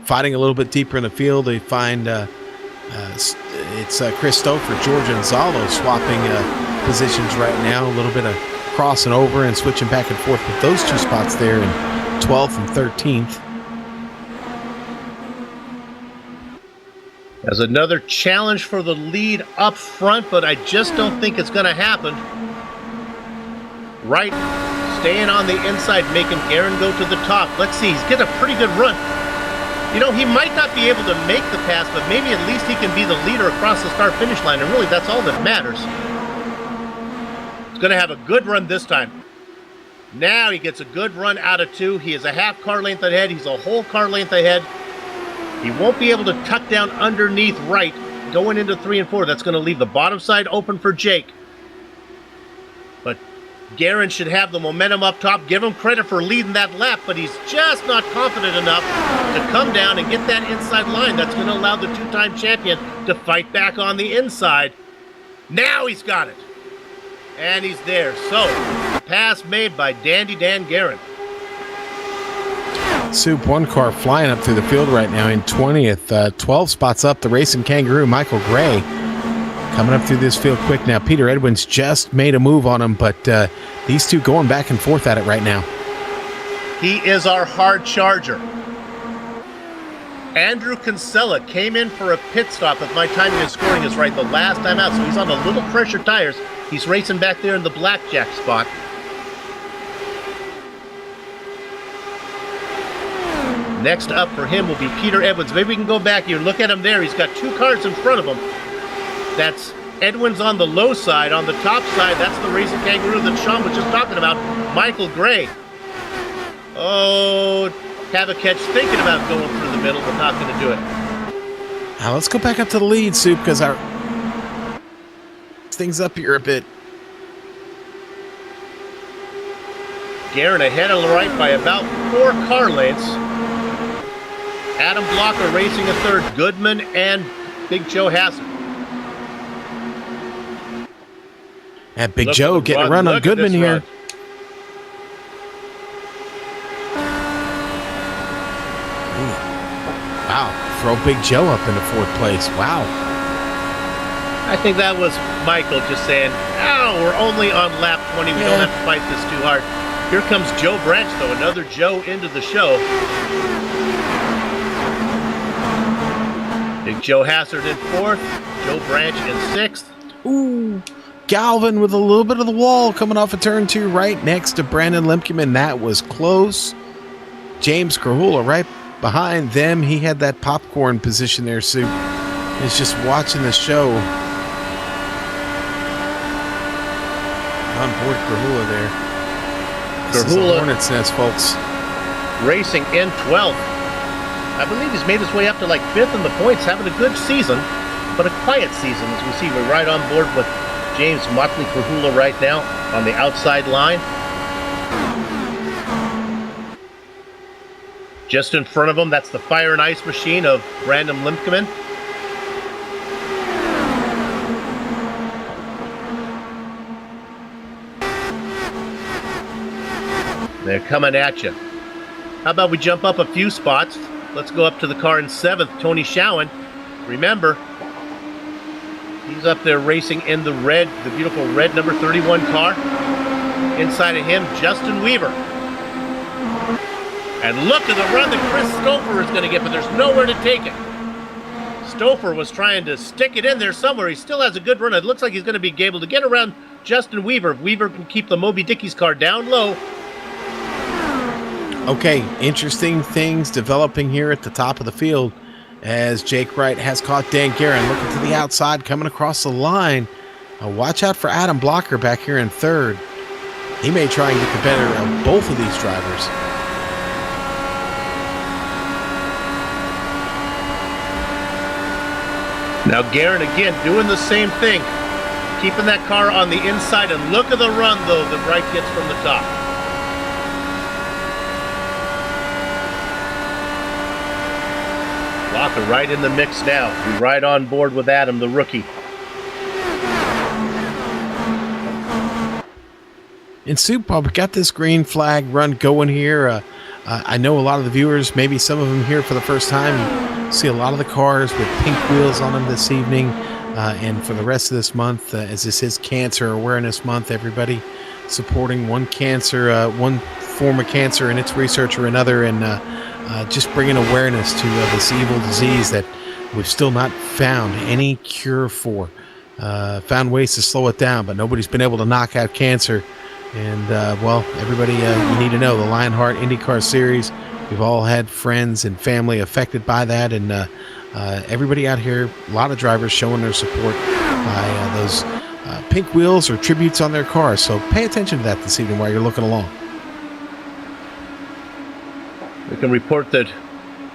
Fighting a little bit deeper in the field, they find it's Chris Stouffer, George Gonzalo swapping positions right now. A little bit of crossing over and switching back and forth with those 2 spots there in 12th and 13th. There's another challenge for the lead up front, but I just don't think it's going to happen. Wright staying on the inside, making Guerin go to the top. Let's see, he's getting a pretty good run. He might not be able to make the pass, but maybe at least he can be the leader across the start-finish line, and really that's all that matters. He's going to have a good run this time. Now he gets a good run out of 2. He is a half car length ahead. He's a whole car length ahead. He won't be able to tuck down underneath Wright going into 3 and 4. That's going to leave the bottom side open for Jake. But Guerin should have the momentum up top. Give him credit for leading that lap, but he's just not confident enough to come down and get that inside line. That's going to allow the 2-time champion to fight back on the inside. Now he's got it. And he's there. So, pass made by Dandy Dan Guerin. Soup, 1 car flying up through the field right now in 20th. 12 spots up, the Racing Kangaroo, Michael Gray, coming up through this field quick now. Peter Edwins just made a move on him, but these 2 going back and forth at it right now. He is our hard charger. Andrew Kinsella came in for a pit stop, if my timing and scoring is right, the last time out, so he's on a little pressure tires. He's racing back there in the blackjack spot. Next up for him will be Peter Edwards. Maybe we can go back here and look at him there. He's got 2 cars in front of him. That's Edwin's on the low side. On the top side, that's the racing kangaroo that Sean was just talking about, Michael Gray. Oh, Havaketch thinking about going through the middle, but not going to do it. Now let's go back up to the lead, Soup, because our things up here a bit. Guerin ahead on the right by about 4 car lengths. Adam Blocker racing a third. Goodman and Big Joe Hassett. And Big Joe getting a run on Goodman here. Wow, throw Big Joe up into 4th place. Wow. I think that was Michael just saying, "Oh, we're only on lap 20. We don't have to fight this too hard." Here comes Joe Branch, though. Another Joe into the show. Big Joe Hassard in 4th. Joe Branch in 6th. Ooh. Galvin with a little bit of the wall coming off of turn 2 right next to Brandon Lemkeman. That was close. James Krahula right behind them. He had that popcorn position there, Sue. He's just watching the show. On board Krahula there. This is a Hornet's Nest, folks. Racing in 12th. I believe he's made his way up to like 5th in the points, having a good season, but a quiet season. As we see, we're right on board with James Motley Krahula right now on the outside line. Just in front of him, that's the Fire and Ice machine of Brandon Lemkeman. They're coming at you. How about we jump up a few spots? Let's go up to the car in 7th, Tony Schowen. Remember, he's up there racing in the red, the beautiful red number 31 car. Inside of him, Justin Weaver. And look at the run that Chris Stouffer is going to get, but there's nowhere to take it. Stouffer was trying to stick it in there somewhere. He still has a good run. It looks like he's going to be able to get around Justin Weaver. If Weaver can keep the Moby Dickey's car down low. Okay, interesting things developing here at the top of the field as Jake Wright has caught Dan Guerin looking to the outside, coming across the line. Watch out for Adam Blocker back here in 3rd. He may try and get the better of both of these drivers. Now Guerin again doing the same thing, keeping that car on the inside, and look at the run though that Wright gets from the top. Blocker right in the mix now. He's right on board with Adam, the rookie. In Soup, we got this green flag run going here. I know a lot of the viewers, maybe some of them here for the first time, you see a lot of the cars with pink wheels on them this evening. And for the rest of this month, as this is Cancer Awareness Month, everybody supporting one form of cancer and its research or another, and just bringing awareness to this evil disease that we've still not found any cure for. Found ways to slow it down, but nobody's been able to knock out cancer. And, well, everybody, you need to know the Lionheart IndyCar Series, we've all had friends and family affected by that, and everybody out here, a lot of drivers showing their support by those pink wheels or tributes on their cars. So pay attention to that this evening while you're looking along. We can report that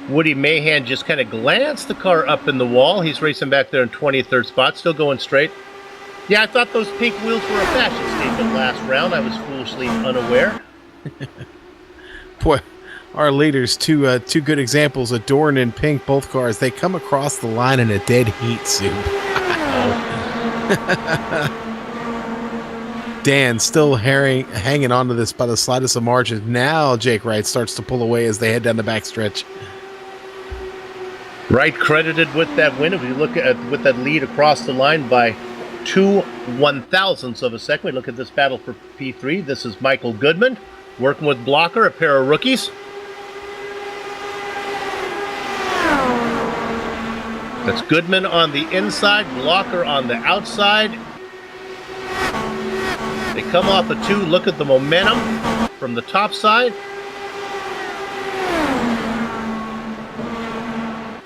Woody Mahan just kind of glanced the car up in the wall. He's racing back there in 23rd spot, still going straight. Yeah, I thought those pink wheels were a fashion statement last round. I was foolishly unaware. Boy, our leaders, two good examples, adorned in pink, both cars. They come across the line in a dead heat suit. Dan still hanging on to this by the slightest of margins. Now Jake Wright starts to pull away as they head down the backstretch. Wright credited with that win. If you look at with that lead across the line by 2 1/1000ths of a second. We look at this battle for P3. This is Michael Goodman working with Blocker, a pair of rookies. That's Goodman on the inside, Blocker on the outside. They come off a 2. Look at the momentum from the top side.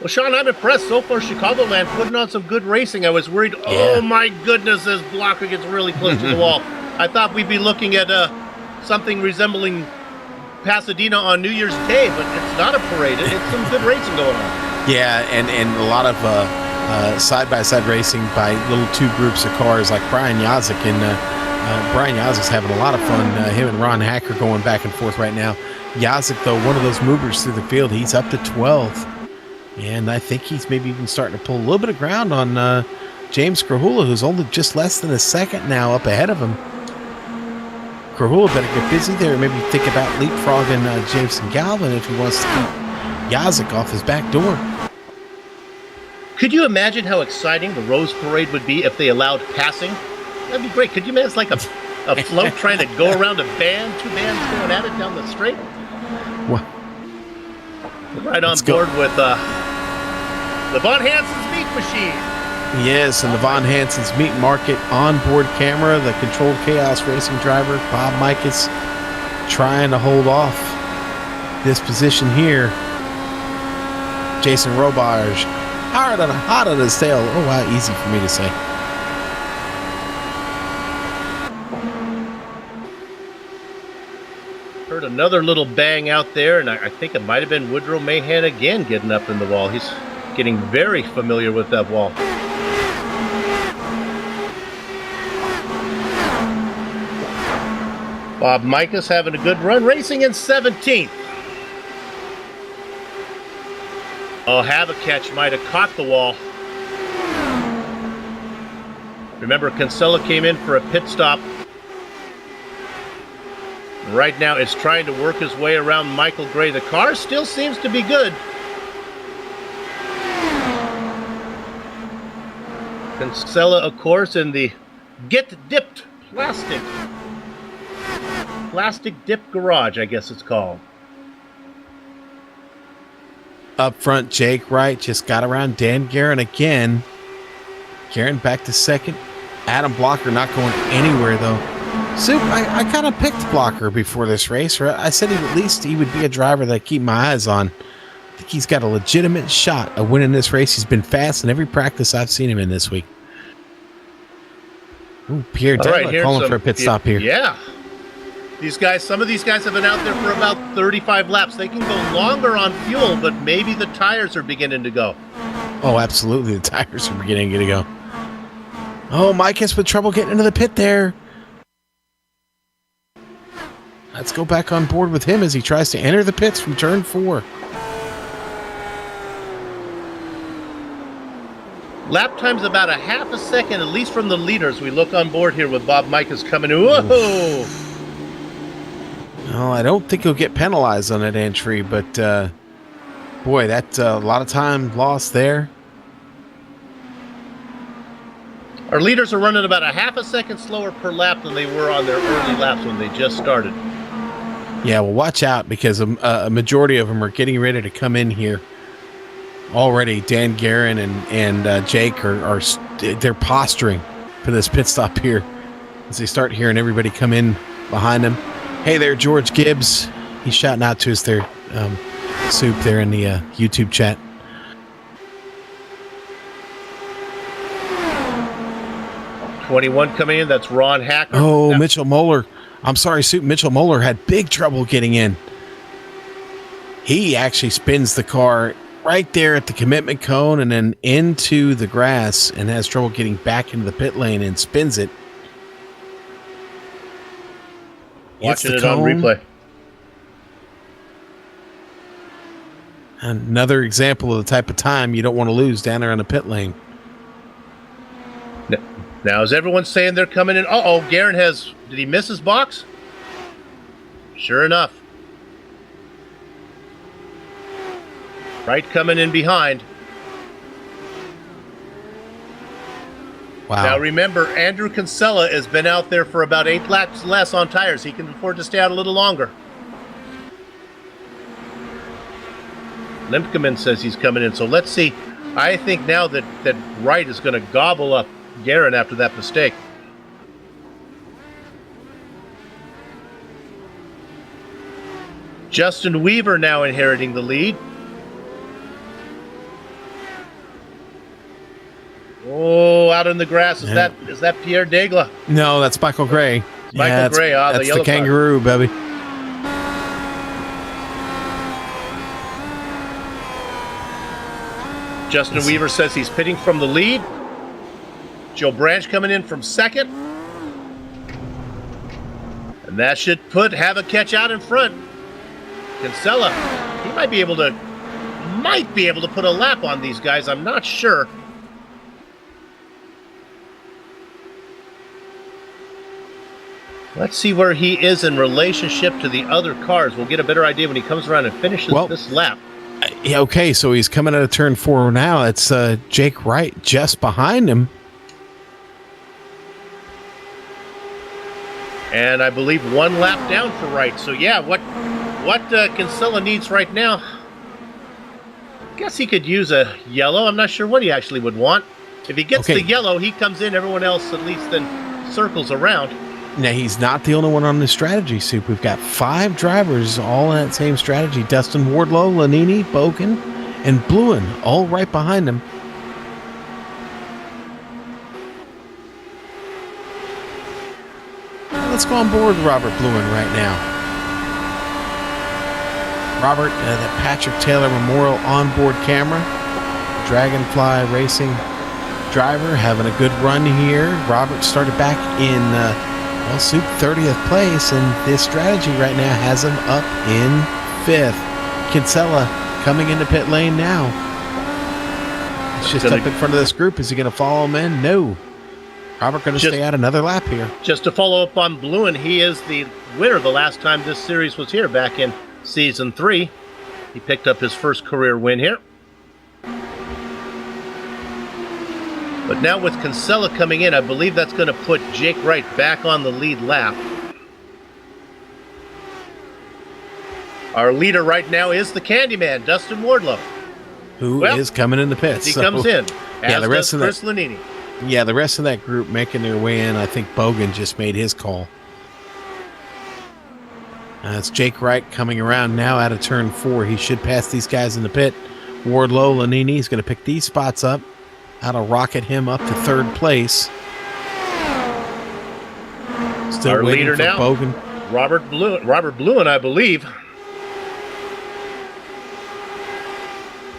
Well, Sean, I'm impressed so far. Chicagoland putting on some good racing. I was worried, oh my goodness, this blocker gets really close to the wall. I thought we'd be looking at something resembling Pasadena on New Year's Day, but it's not a parade. It's some good racing going on. Yeah, and a lot of side-by-side racing by little two groups of cars like Brian Yazik. And Brian Yazik's having a lot of fun. Him and Ron Hacker going back and forth right now. Yazik, though, one of those movers through the field. He's up to 12. And I think he's maybe even starting to pull a little bit of ground on James Krahula, who's only just less than a second now up ahead of him. Krahula better get busy there. Maybe think about leapfrogging Jameson Galvin if he wants to keep Yazik off his back door. Could you imagine how exciting the Rose Parade would be if they allowed passing? That'd be great. Could you imagine it's like a float trying to go around a band, two bands going at it down the straight? What? Right on board with the Von Hansen's Meat Machine. Yes, and the Von Hansen's Meat Market onboard camera, the Controlled Chaos Racing driver, Bob Mikas, trying to hold off this position here. Jason Robarge, hot on his tail. Oh, wow, easy for me to say. Heard another little bang out there, and I think it might have been Woodrow Mahan again getting up in the wall. He's getting very familiar with that wall. Bob Mikas having a good run, racing in 17th. Oh, Havacatch might have caught the wall. Remember, Kinsella came in for a pit stop. Right now, it's trying to work his way around Michael Gray. The car still seems to be good. Kinsella, of course, in the get-dipped plastic dip garage, I guess it's called. Up front, Jake Wright just got around Dan Guerin again. Guerin back to second. Adam Blocker not going anywhere, though. Soup, I kind of picked Blocker before this race. I said at least he would be a driver that I keep my eyes on. I think he's got a legitimate shot of winning this race. He's been fast in every practice I've seen him in this week. Ooh, Pierre Della calling for a pit stop here. Yeah. Some of these guys have been out there for about 35 laps. They can go longer on fuel, but maybe the tires are beginning to go. Oh, absolutely. The tires are beginning to go. Oh, Mike has with trouble getting into the pit there. Let's go back on board with him as he tries to enter the pits from turn 4. Lap time's about a half a second, at least from the leaders. We look on board here with Bob Mikas coming in. Whoa! Well, I don't think he'll get penalized on that entry, but boy, that's a lot of time lost there. Our leaders are running about a half a second slower per lap than they were on their early laps when they just started. Yeah, well, watch out because a majority of them are getting ready to come in here. Already, Dan Guerin and Jake they're posturing for this pit stop here as they start hearing everybody come in behind them. Hey there, George Gibbs. He's shouting out to us there, Soup, there in the YouTube chat. '21 coming in. That's Ron Hacker. Oh, now, Mitchell Moeller. I'm sorry, Soup. Mitchell Moeller had big trouble getting in. He actually spins the car right there at the commitment cone and then into the grass and has trouble getting back into the pit lane and spins it. Watching it on replay. Another example of the type of time you don't want to lose down there on the pit lane. Now, is everyone saying they're coming in? Uh-oh, Guerin did he miss his box? Sure enough. Right coming in behind. Wow. Now remember, Andrew Kinsella has been out there for about 8 laps less on tires. He can afford to stay out a little longer. Limpkeman says he's coming in, so let's see. I think now that Wright is going to gobble up Guerin after that mistake. Justin Weaver now inheriting the lead. Oh, out in the grass. Is that Pierre Degla? No, that's Michael Gray. Michael Gray, the that's yellow the kangaroo, baby. Justin Weaver says he's pitting from the lead. Joe Branch coming in from second. And that should have a catch out in front. Kinsella, he might be able to put a lap on these guys. I'm not sure. Let's see where he is in relationship to the other cars. We'll get a better idea when he comes around and finishes this lap. Yeah, okay, so he's coming out of turn 4 now. It's Jake Wright just behind him. And I believe 1 lap down for Wright. So yeah, what Kinsella needs right now, I guess he could use a yellow. I'm not sure what he actually would want. If he gets the yellow, he comes in. Everyone else at least then circles around. Now, he's not the only one on the strategy, Soup. We've got 5 drivers all in that same strategy. Dustin Wardlow, Lanini, Bogan, and Bluen all right behind him. Let's go on board Robert Bluen right now. Robert, the Patrick Taylor Memorial onboard camera. Dragonfly Racing driver having a good run here. Robert started back in... Soup 30th place, and this strategy right now has him up in 5th. Kinsella coming into pit lane now. He's just up in front of this group. Is he going to follow him in? No. Robert going to stay out another lap here. Just to follow up on Bluen, he is the winner the last time this series was here back in Season 3. He picked up his first career win here. But now with Kinsella coming in, I believe that's going to put Jake Wright back on the lead lap. Our leader right now is the Candyman, Dustin Wardlow. Who is coming in the pits. He comes in, as the rest does of Chris Lanini. Yeah, the rest of that group making their way in. I think Bogan just made his call. It's Jake Wright coming around now out of turn 4. He should pass these guys in the pit. Wardlow, Lanini is going to pick these spots up. That'll rocket him up to 3rd place. Still our waiting leader for now, Bogan. Robert Bluen, I believe.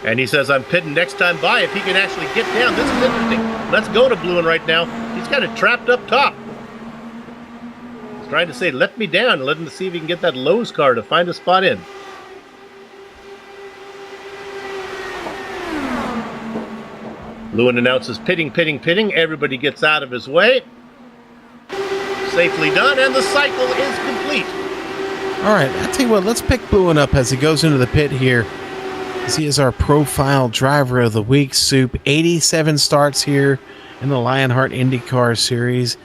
And he says, I'm pitting next time by if he can actually get down. This is interesting. Let's go to Bluen right now. He's got it trapped up top. He's trying to say, let me down. Let him see if he can get that Lowe's car to find a spot in. Bluen announces pitting. Everybody gets out of his way. Safely done, and the cycle is complete. All right, I'll tell you what, let's pick Bluen up as he goes into the pit here. As he is our profile driver of the week, Soup. 87 starts here in the Lionheart IndyCar Series.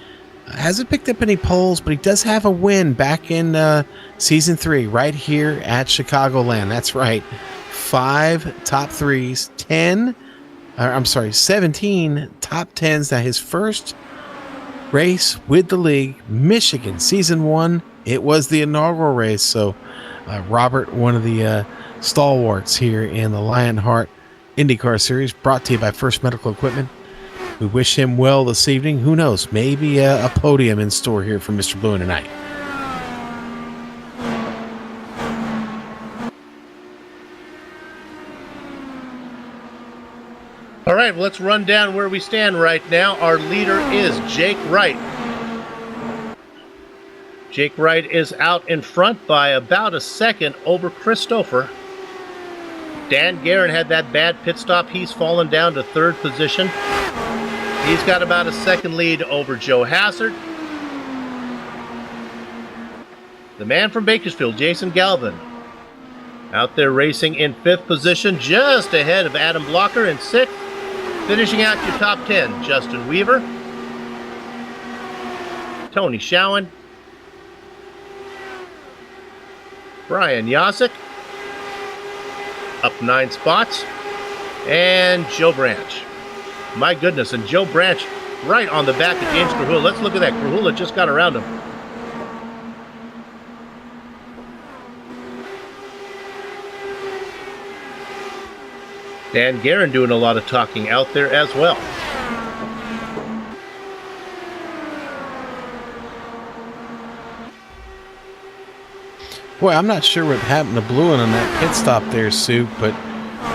Hasn't picked up any poles, but he does have a win back in Season 3 right here at Chicagoland. That's right. 5 top 3s, 17 top 10s. Now his first race with the league, Michigan, Season 1. It was the inaugural race. So Robert, one of the stalwarts here in the Lionheart IndyCar Series, brought to you by First Medical Equipment. We wish him well this evening. Who knows? Maybe a podium in store here for Mr. Bluen tonight. All right, well, let's run down where we stand right now. Our leader is Jake Wright. Jake Wright is out in front by about a second over Christopher. Dan Guerin had that bad pit stop. He's fallen down to 3rd position. He's got about a second lead over Joe Hassard. The man from Bakersfield, Jason Galvin, out there racing in 5th position, just ahead of Adam Blocker in 6th. Finishing out your top 10, Justin Weaver, Tony Schowen, Brian Yasek, up 9 spots, and Joe Branch. My goodness, and Joe Branch right on the back of James Krahula. Let's look at that. Krahula just got around him. Dan Guerin doing a lot of talking out there as well. Boy, I'm not sure what happened to Bluen on that pit stop there, Sue, but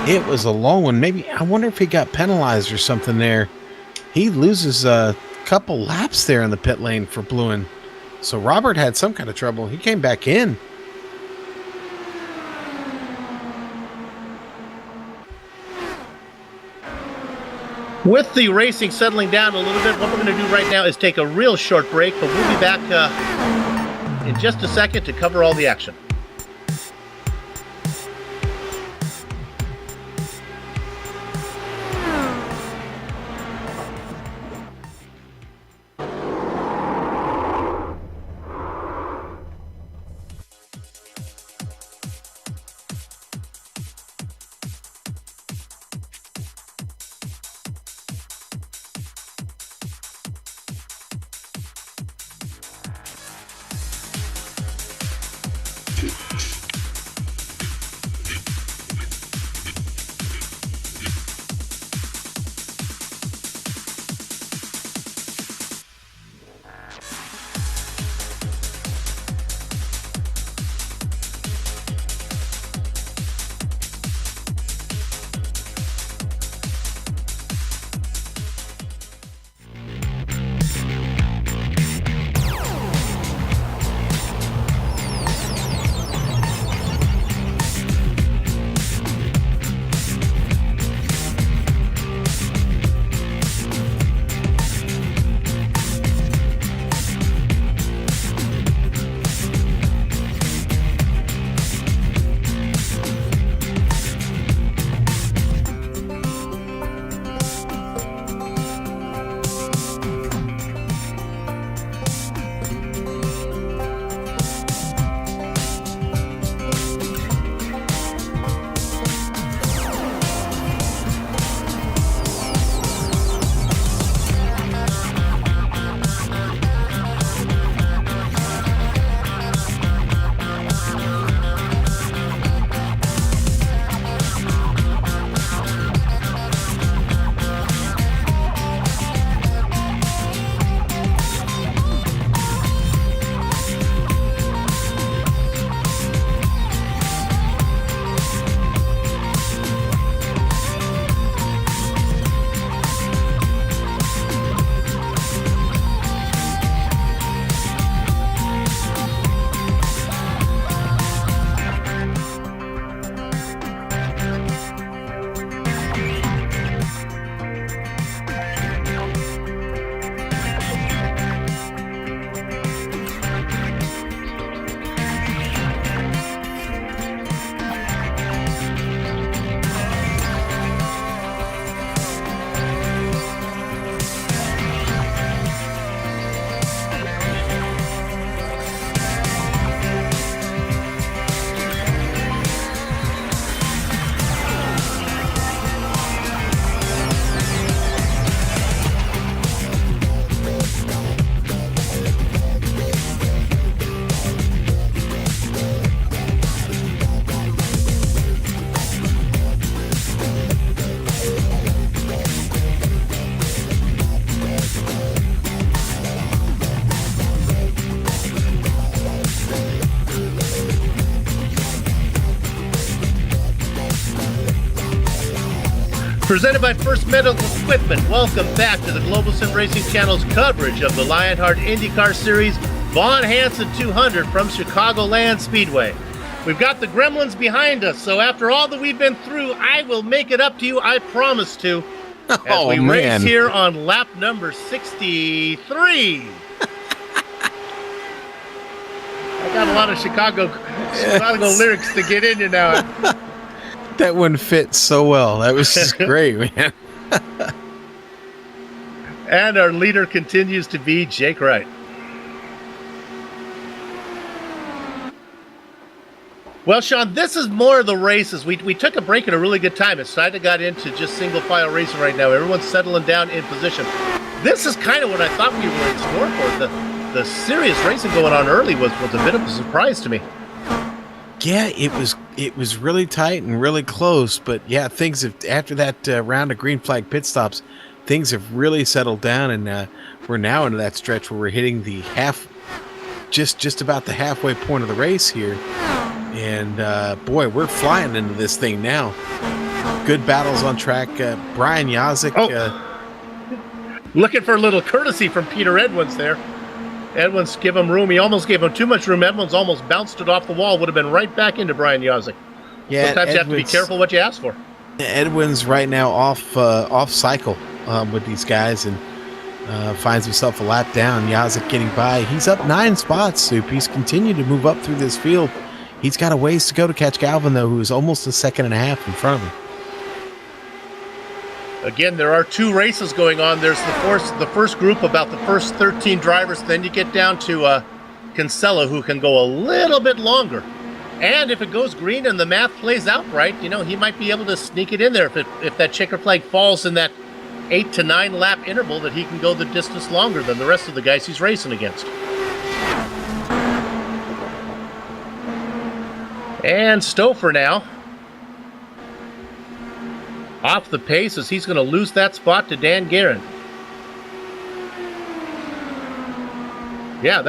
it was a long one. Maybe, I wonder if he got penalized or something there. He loses a couple laps there in the pit lane for Bluen. So Robert had some kind of trouble. He came back in. With the racing settling down a little bit, what we're going to do right now is take a real short break, but we'll be back in just a second to cover all the action. Presented by First Medical Equipment, welcome back to the Global Sim Racing Channel's coverage of the Lionheart IndyCar Series Vaughn Hansen 200 from Chicagoland Speedway. We've got the gremlins behind us, so after all that we've been through, I will make it up to you, I promise to, as we race here on lap number 63. I got a lot of Chicago lyrics to get into now. That one fit so well. That was just great, man. And our leader continues to be Jake Wright. Well, Sean, this is more of the races. We took a break at a really good time. It's time to got into just single file racing right now. Everyone's settling down in position. This is kind of what I thought we were in store for. The serious racing going on early was a bit of a surprise to me. Yeah, it was really tight and really close, but yeah, things have, after that round of green flag pit stops, things have really settled down, and we're now into that stretch where we're hitting the just about the halfway point of the race here. And boy, we're flying into this thing now. Good battles on track. Brian Yazik. Looking for a little courtesy from Peter Edwards there. Edwards give him room. He almost gave him too much room. Edwards almost bounced it off the wall. Would have been right back into Brian Yazik. Yeah, sometimes you have to be careful what you ask for. Edwin's right now off cycle with these guys and finds himself a lap down. Yazik getting by. He's up 9 spots, Soup. He's continued to move up through this field. He's got a ways to go to catch Galvin, though, who is almost a second and a half in front of him. Again, there are 2 races going on. There's the first group, about the first 13 drivers. Then you get down to Kinsella, who can go a little bit longer. And if it goes green and the math plays out right, he might be able to sneak it in there. If that checker flag falls in that 8 to 9 lap interval, that he can go the distance longer than the rest of the guys he's racing against. And Stouffer now off the pace as he's going to lose that spot to Dan Guerin. Yeah,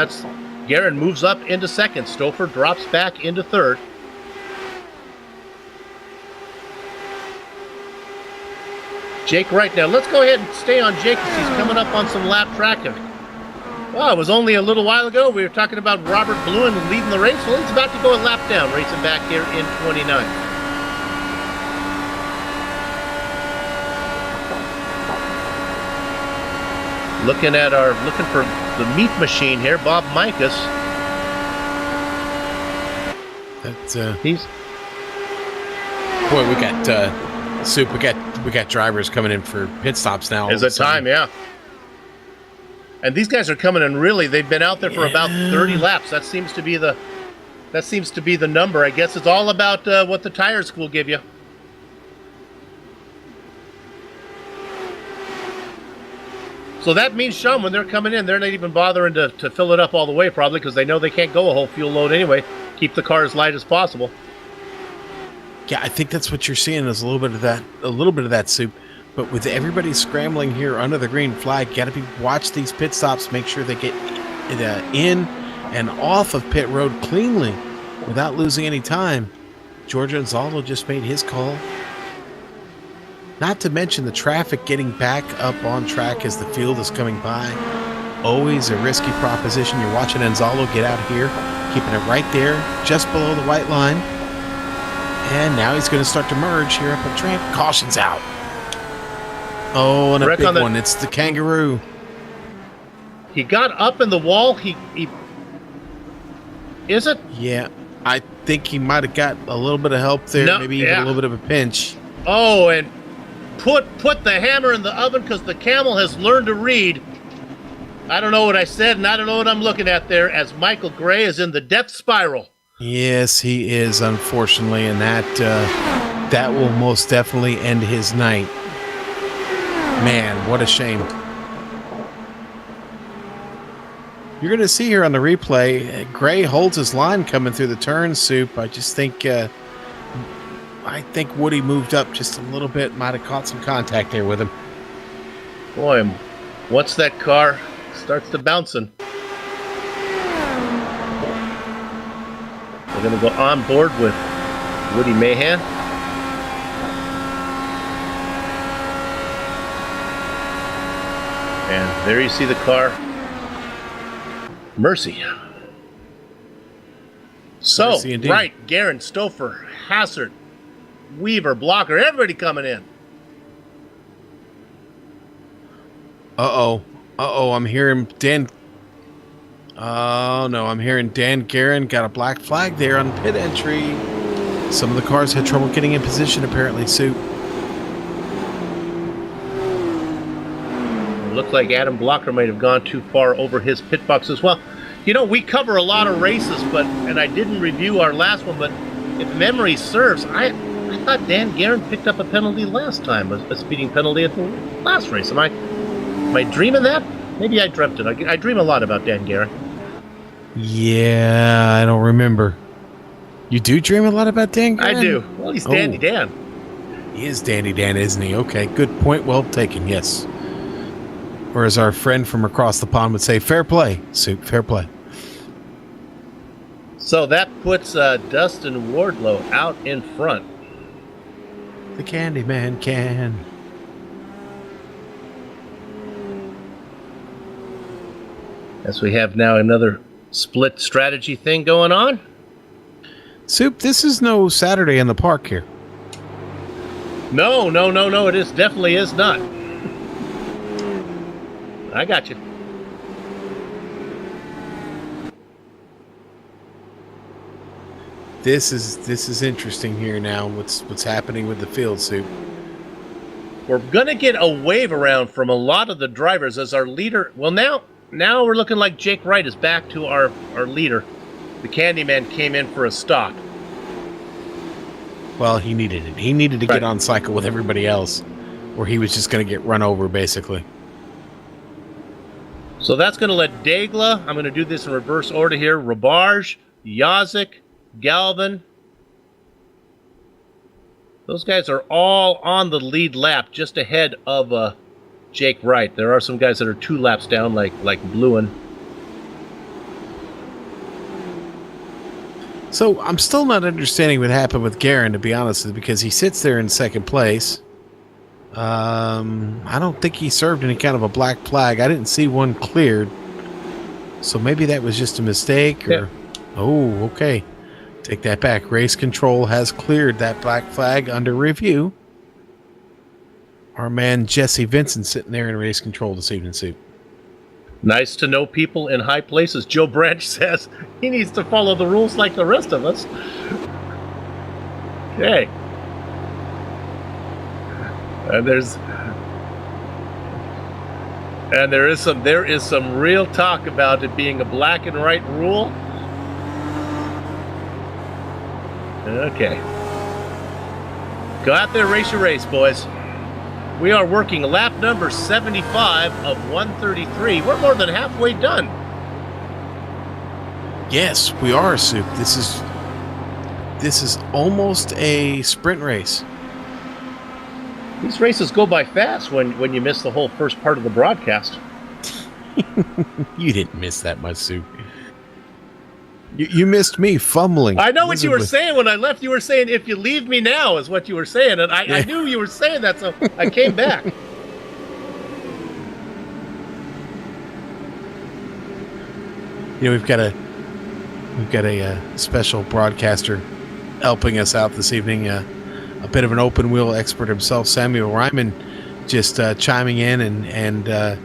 Guerin moves up into second. Stouffer drops back into third. Jake Wright now. Let's go ahead and stay on Jake as he's coming up on some lap tracking. Well, it was only a little while ago we were talking about Robert Bluen leading the race. Well, he's about to go a lap down, racing back here in 29. Looking for the meat machine here, Bob Mikas. He's boy. We got Soup. We got drivers coming in for pit stops now. Is it time? Yeah. And these guys are coming in really. They've been out there for about 30 laps. That seems to be the number. I guess it's all about what the tires will give you. So that means, Sean, when they're coming in, they're not even bothering to fill it up all the way, probably, because they know they can't go a whole fuel load anyway. Keep the car as light as possible. Yeah, I think that's what you're seeing is a little bit of that, Soup. But with everybody scrambling here under the green flag, watch these pit stops, make sure they get in and off of pit road cleanly without losing any time. George Anzaldo just made his call. Not to mention the traffic getting back up on track as the field is coming by. Always a risky proposition. You're watching Anzaldo get out here, keeping it right there, just below the white line. And now he's going to start to merge here up the ramp. Caution's out. Oh, and a big one. It's the kangaroo. He got up in the wall. He is it? Yeah, I think he might have got a little bit of help there. No, maybe even a little bit of a pinch. Oh, and put the hammer in the oven because the camel has learned to read. I don't know what I said, and I don't know what I'm looking at there as Michael Gray is in the death spiral. Yes, he is, unfortunately, and that will most definitely end his night. Man, what a shame. You're going to see here on the replay, Gray holds his line coming through the turn, Soup. I just think Woody moved up just a little bit, might have caught some contact there with him. Boy, once that car starts to bouncing, we're going to go on board with Woody Mahan. And there you see the car. Mercy. So, Mercy right, Guerin, Stouffer, Hassard, Weaver, Blocker, everybody coming in. Uh-oh, I'm hearing Dan. Oh, no, I'm hearing Dan Guerin got a black flag there on pit entry. Some of the cars had trouble getting in position, apparently, Soup. It looked like Adam Blocker might have gone too far over his pit box as well. You know, we cover a lot of races, and I didn't review our last one, but if memory serves, I thought Dan Guerin picked up a penalty last time, a speeding penalty at the last race. Am I dreaming that? Maybe I dreamt it. I dream a lot about Dan Guerin. Yeah, I don't remember. You do dream a lot about Dan Guerin? I do. Well, he's Dandy Dan. He is Dandy Dan, isn't he? Okay, good point. Well taken, yes. Or as our friend from across the pond would say, fair play, Soup, fair play. So that puts Dustin Wardlow out in front. The Candyman can. As we have now another split strategy thing going on. Soup, this is no Saturday in the park here. No, it definitely is not. I got you. This is interesting here now. What's happening with the field, Soup? We're gonna get a wave around from a lot of the drivers as our leader. Well, now we're looking like Jake Wright is back to our leader. The Candyman came in for a stop. Well, he needed it. He needed to get on cycle with everybody else, or he was just going to get run over, basically. So that's going to let Daigle, I'm going to do this in reverse order here, Rabarge, Yazik, Galvin. Those guys are all on the lead lap, just ahead of Jake Wright. There are some guys that are 2 laps down, like Bluin. So I'm still not understanding what happened with Guerin, to be honest with you, because he sits there in second place. I don't think he served any kind of a black flag. I didn't see one cleared. So maybe that was just a mistake. Or... Yeah. Oh, okay. Take that back. Race control has cleared that black flag under review. Our man Jesse Vincent sitting there in race control this evening, Soup. Nice to know people in high places. Joe Branch says he needs to follow the rules like the rest of us. Okay. And there is some real talk about it being a black and white rule. Okay. Go out there, race your race, boys. We are working lap number 75 of 133. We're more than halfway done. Yes, we are, Soup. This is almost a sprint race. These races go by fast when you miss the whole first part of the broadcast. You didn't miss that much, Soup. You missed me fumbling. I know what you were saying when I left. You were saying, if you leave me now, is what you were saying. And I knew you were saying that, so I came back. You know, we've got a special broadcaster helping us out this evening. A bit of an open wheel expert himself, Samuel Ryman, just chiming in and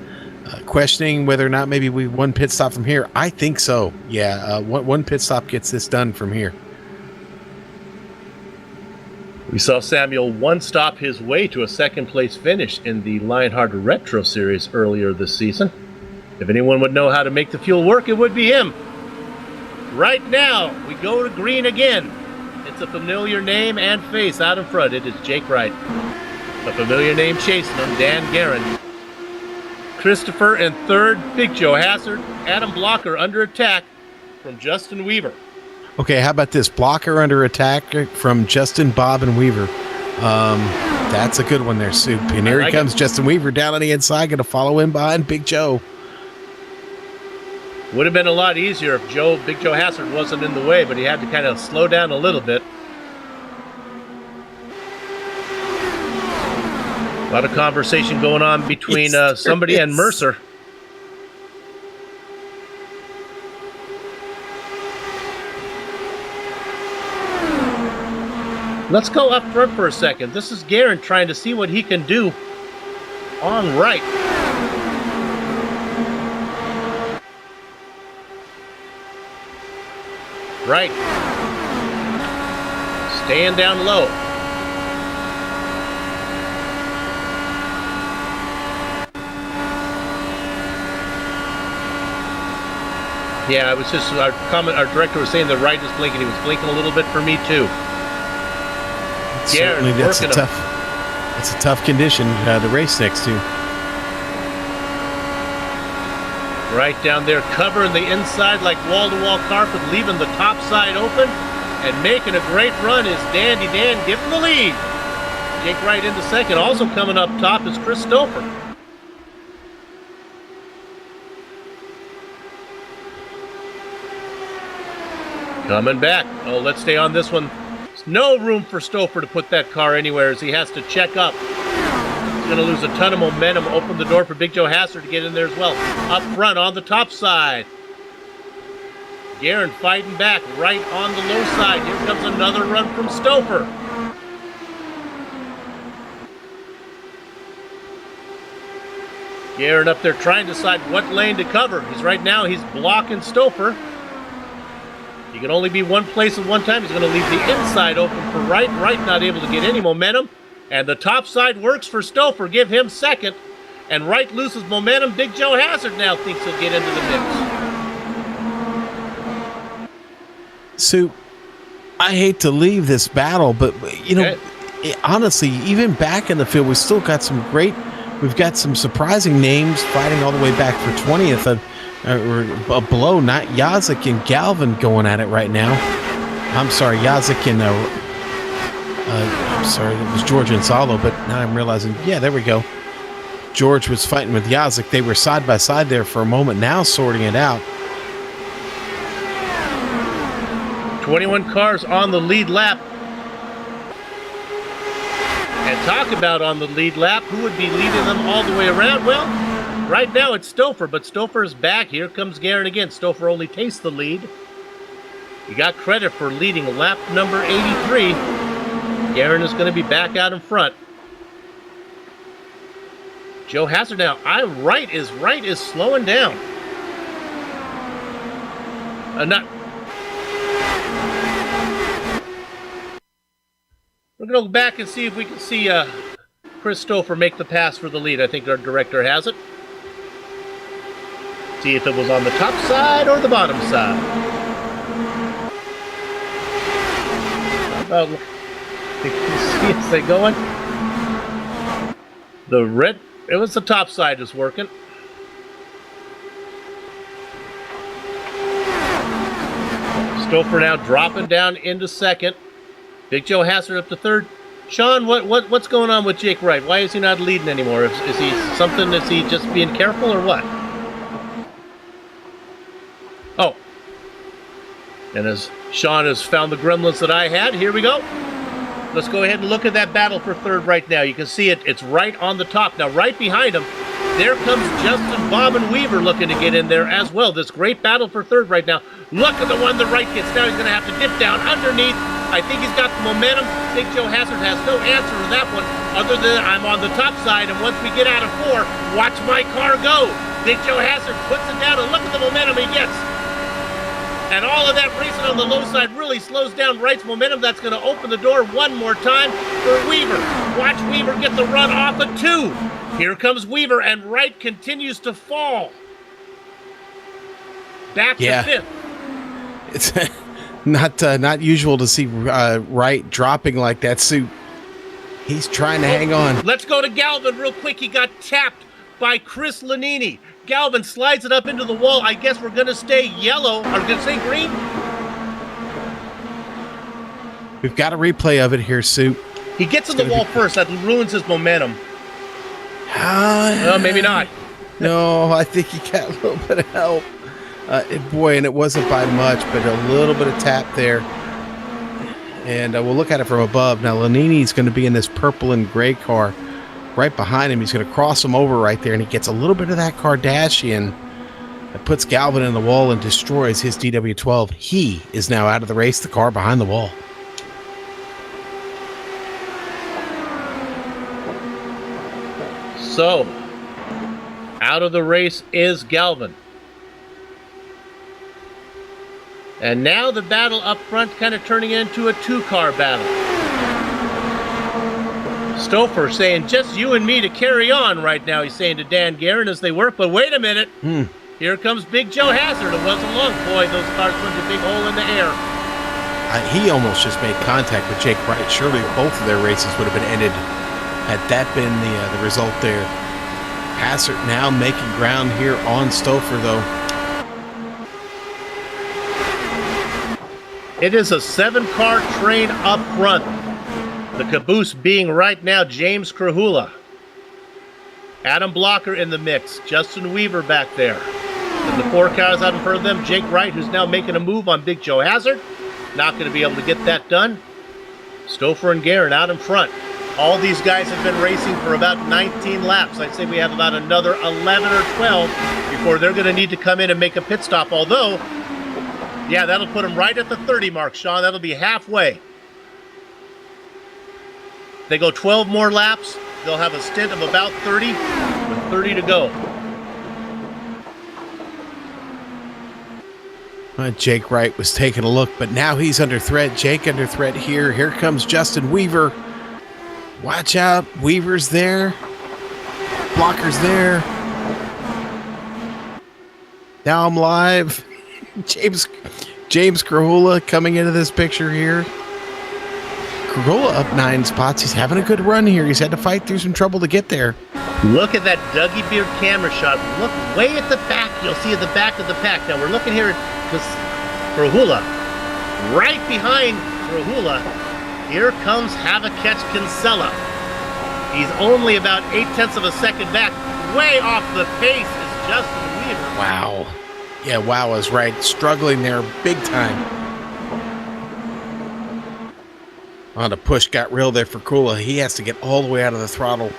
questioning whether or not maybe one pit stop from here. I think so. Yeah, one pit stop gets this done from here. We saw Samuel one stop his way to a second place finish in the Lionheart Retro Series earlier this season. If anyone would know how to make the fuel work, it would be him. Right now, we go to green again. It's a familiar name and face out in front. It is Jake Wright. A familiar name chasing him, Dan Guerin. Christopher in third, Big Joe Hassard, Adam Blocker under attack from Justin Weaver. Okay, how about this? Blocker under attack from Justin, Bob, and Weaver. That's a good one there, Soup. And here he comes, Justin Weaver down on the inside, going to follow in behind Big Joe. Would have been a lot easier if Big Joe Hassard wasn't in the way, but he had to kind of slow down a little bit. A lot of conversation going on between somebody and Mercer. Let's go up front for a second. This is Guerin trying to see what he can do on right. Right. Staying down low. Yeah, it was just our director was saying the right is blinking. He was blinking a little bit for me too. Certainly, that's a tough condition to race next to. Right down there, covering the inside like wall-to-wall carpet, leaving the top side open, and making a great run is Dandy Dan, giving the lead. Jake Wright into second. Also coming up top is Chris Stouffer. Coming back. Oh, let's stay on this one. There's no room for Stouffer to put that car anywhere as he has to check up. He's going to lose a ton of momentum. Open the door for Big Joe Hassard to get in there as well. Up front on the top side. Guerin fighting back right on the low side. Here comes another run from Stouffer. Guerin up there trying to decide what lane to cover. He's blocking Stouffer. He can only be one place at one time. He's going to leave the inside open for Wright. Wright not able to get any momentum. And the top side works for Stouffer. Give him second. And Wright loses momentum. Big Joe Hassard now thinks he'll get into the mix. So, I hate to leave this battle, but, you know, honestly, even back in the field, we've got some surprising names fighting all the way back for 20th. Below, not Yazik and Galvin going at it right now. I'm sorry, Yazik and I'm sorry, it was George and Salo, but now I'm realizing, yeah, there we go. George was fighting with Yazik. They were side by side there for a moment, now sorting it out. 21 cars on the lead lap. And talk about on the lead lap, who would be leading them all the way around? Well, right now it's Stouffer, but Stouffer is back. Here comes Guerin again. Stouffer only tastes the lead. He got credit for leading lap number 83. Guerin is going to be back out in front. Joe Hassard now. Wright is slowing down. We're going to go back and see if we can see Chris Stouffer make the pass for the lead. I think our director has it. See if it was on the top side or the bottom side. How about, you see as they going? The red, it was the top side is working. Stouffer now dropping down into second. Big Joe Hassard up to third. Sean, what's going on with Jake Wright? Why is he not leading anymore? Is he something? Is he just being careful or what? Oh. And as Sean has found the gremlins that I had, here we go. Let's go ahead and look at that battle for third right now. You can see it. It's right on the top. Now, right behind him, there comes Justin Bob and Weaver looking to get in there as well. This great battle for third right now. Look at the one that Wright gets. Now he's going to have to dip down underneath. I think he's got the momentum. Big Joe Hassard has no answer to that one other than I'm on the top side, and once we get out of four, watch my car go. Big Joe Hassard puts it down, and look at the momentum he gets. And all of that racing on the low side really slows down Wright's momentum. That's going to open the door one more time for Weaver. Watch Weaver get the run off of two. Here comes Weaver, and Wright continues to fall. Back to fifth. It's not usual to see Wright dropping like that. So he's trying to hang on. Let's go to Galvin real quick. He got tapped by Chris Lanini. Galvin slides it up into the wall. I guess we're going to stay yellow. Are we going to stay green? We've got a replay of it here, Sue. He gets in the wall first. That ruins his momentum. Maybe not. No, I think he got a little bit of help. Boy, and it wasn't by much, but a little bit of tap there. And we'll look at it from above. Now, Lanini's going to be in this purple and gray car. Right behind him, he's going to cross him over right there, and he gets a little bit of that Kardashian that puts Galvin in the wall and destroys his DW12. He is now out of the race, the car behind the wall. So, out of the race is Galvin. And now the battle up front kind of turning into a two-car battle. Stouffer saying, just you and me to carry on right now, he's saying to Dan Guerin as they work. But wait a minute. Here comes Big Joe Hassard. It wasn't long. Boy, those cars went a big hole in the air. He almost just made contact with Jake Wright. Surely both of their races would have been ended had that been the result there. Hassard now making ground here on Stouffer, though. It is a 7-car train up front. The caboose being right now James Krahula. Adam Blocker in the mix. Justin Weaver back there. And the 4 cars out in front of them, Jake Wright, who's now making a move on Big Joe Hassard. not going to be able to get that done. Stouffer and Guerin out in front. All these guys have been racing for about 19 laps. I'd say we have about another 11 or 12 before they're going to need to come in and make a pit stop. Although, yeah, that'll put them right at the 30 mark, Sean. That'll be halfway. They go 12 more laps. They'll have a stint of about 30 with 30 to go. Jake Wright was taking a look, but now he's under threat. Jake under threat here. Here comes Justin Weaver. Watch out. Weaver's there. Blocker's there. Now I'm live. James Krahula coming into this picture here. Krahula up 9 spots. He's having a good run here. He's had to fight through some trouble to get there. Look at that Dougie Beard camera shot. Look way at the back. You'll see at the back of the pack. Now we're looking here at Krahula. Right behind Krahula, here comes Havakech Kinsella. He's only about 0.8 of a second back. Way off the pace is Justin Weaver. Wow. Yeah, wow is right. Struggling there big time. On the push got real there for Krahula. He has to get all the way out of the throttle.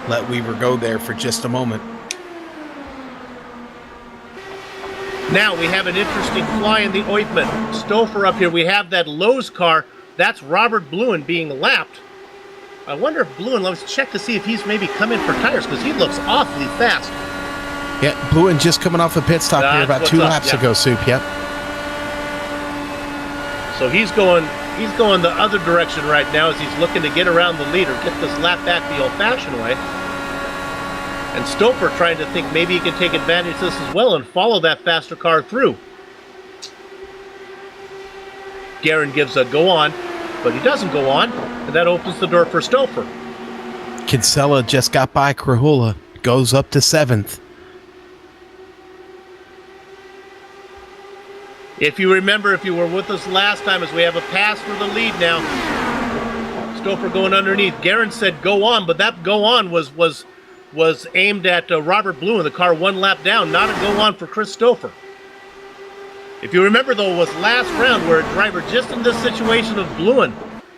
Let Weaver go there for just a moment. Now we have an interesting fly in the ointment. Stouffer up here. We have that Lowe's car. That's Robert Bluen being lapped. I wonder if Bluen, let's check to see if he's maybe come in for tires because he looks awfully fast. Yeah, Bluen just coming off a pit stop here about 2 laps ago, Soup. Yep. So he's going the other direction right now as he's looking to get around the leader, get this lap back the old-fashioned way. And Stouffer trying to think maybe he can take advantage of this as well and follow that faster car through. Guerin gives a go on, but he doesn't go on, and that opens the door for Stouffer. Kinsella just got by Krahula, goes up to 7th. If you remember, if you were with us last time, as we have a pass for the lead now. Stouffer going underneath. Guerin said go on, but that go on was aimed at Robert Bluen, the car 1 lap down, not a go on for Chris Stouffer. If you remember, though, it was last round where a driver just in this situation of Bluen,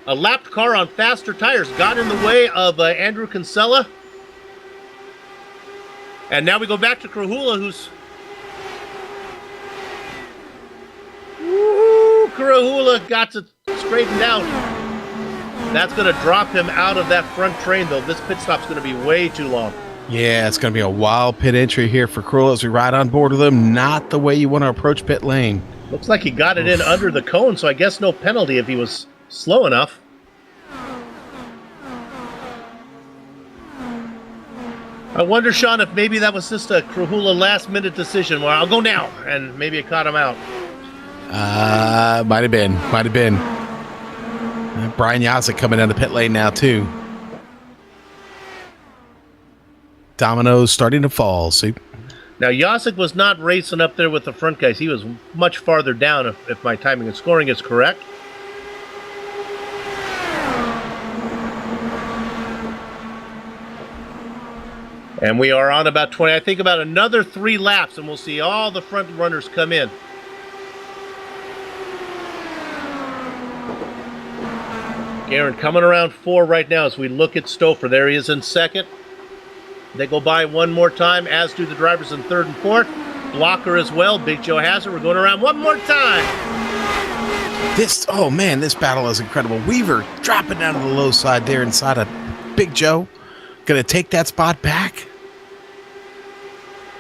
a lapped car on faster tires, got in the way of Andrew Kinsella. And now we go back to Krahula, who's... Woo! Krahula got it straightened out. That's going to drop him out of that front train, though. This pit stop's going to be way too long. Yeah, it's going to be a wild pit entry here for Krahula as we ride on board with him. Not the way you want to approach pit lane. Looks like he got it in under the cone, so I guess no penalty if he was slow enough. I wonder, Sean, if maybe that was just a Krahula last-minute decision where I'll go now, and maybe it caught him out. Might have been. Brian Yazek coming down the pit lane now, too. Dominoes starting to fall, see? Now, Yazek was not racing up there with the front guys. He was much farther down, if my timing and scoring is correct. And we are on about 20, I think about another 3 laps, and we'll see all the front runners come in. Guerin coming around 4 right now as we look at Stouffer. There he is in 2nd. They go by one more time, as do the drivers in 3rd and 4th. Blocker as well. Big Joe Hazard. We're going around one more time. This battle is incredible. Weaver dropping down to the low side there inside of Big Joe. Going to take that spot back.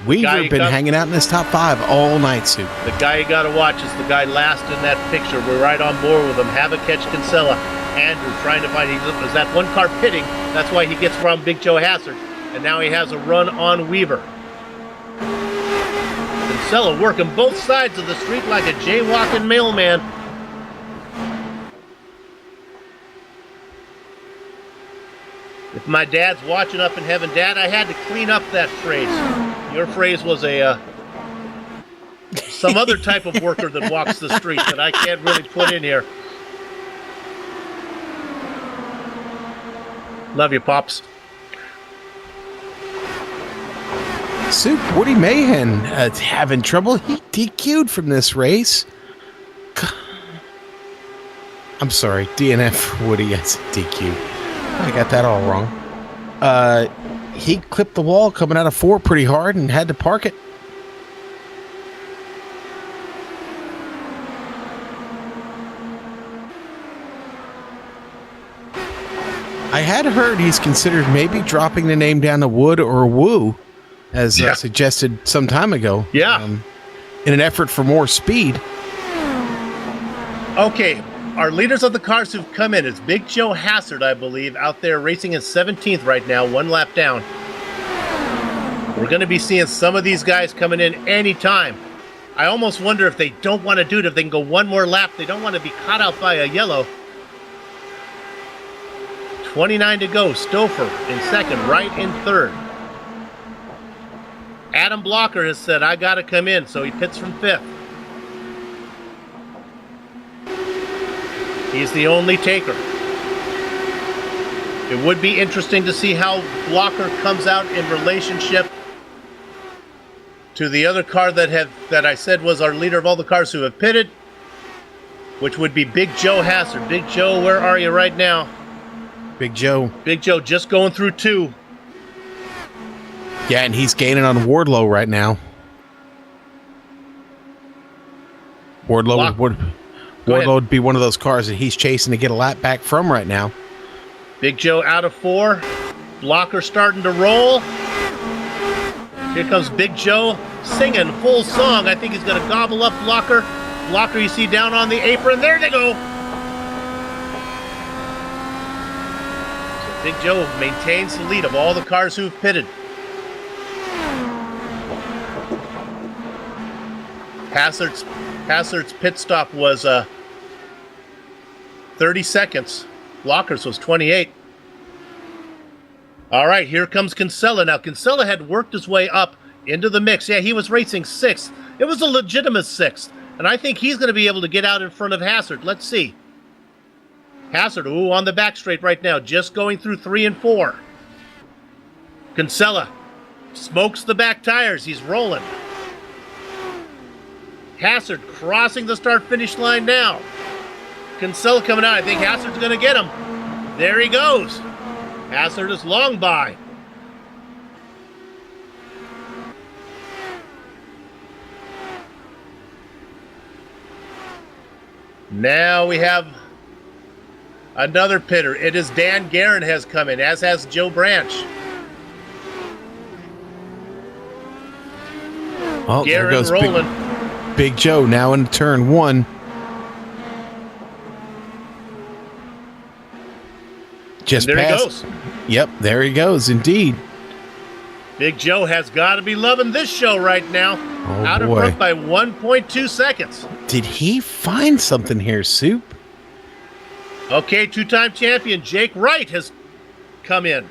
Weaver been hanging out in this top 5 all night, Sue. The guy you got to watch is the guy last in that picture. We're right on board with him. Havakech Kinsella. Andrew trying to find, is that one car pitting. That's why he gets around Big Joe Hazard. And now he has a run on Weaver. Kinsella working both sides of the street like a jaywalking mailman. If my dad's watching up in heaven, Dad, I had to clean up that phrase. Your phrase was some other type of worker that walks the street that I can't really put in here. Love you, Pops. Soup, Woody Mahan having trouble. He DQ'd from this race. I'm sorry, DNF for Woody. I said DQ. I got that all wrong. He clipped the wall coming out of 4 pretty hard and had to park it. I had heard he's considered maybe dropping the name down to Wood or Woo, as suggested some time ago. Yeah. In an effort for more speed. Okay, our leaders of the cars who've come in is Big Joe Hassard, I believe, out there racing in 17th right now, 1 lap down. We're going to be seeing some of these guys coming in anytime. I almost wonder if they don't want to do it, if they can go 1 more lap. They don't want to be caught out by a yellow. 29 to go. Stouffer in second, Wright in third. Adam Blocker has said, I got to come in, so he pits from 5th. He's the only taker. It would be interesting to see how Blocker comes out in relationship to the other car that I said was our leader of all the cars who have pitted, which would be Big Joe Hassard. Big Joe, where are you right now? Big Joe. Big Joe just going through 2. Yeah, and he's gaining on Wardlow right now. Wardlow would be one of those cars that he's chasing to get a lap back from right now. Big Joe out of 4. Blocker starting to roll. Here comes Big Joe singing full song. I think he's going to gobble up Blocker. Blocker you see down on the apron. There they go. So Big Joe maintains the lead of all the cars who've pitted. Hassard's pit stop was 30 seconds. Blocker's was 28. All right, here comes Kinsella. Now, Kinsella had worked his way up into the mix. Yeah, he was racing 6th. It was a legitimate 6th. And I think he's going to be able to get out in front of Hassard. Let's see. Hassard, on the back straight right now, just going through 3 and 4. Kinsella smokes the back tires. He's rolling. Hassard crossing the start-finish line now. Kinsella coming out. I think Hassard's going to get him. There he goes. Hassard is long by. Now we have another pitter. It is Dan Guerin has come in, as has Joe Branch. Oh, there Guerin goes rolling. Big Joe now in turn 1. Just and there passed. he goes. Yep, there he goes, indeed. Big Joe has got to be loving this show right now. Oh, out in boy. front by 1.2 seconds. Did he find something here, Soup? Okay, 2-time champion Jake Wright has come in.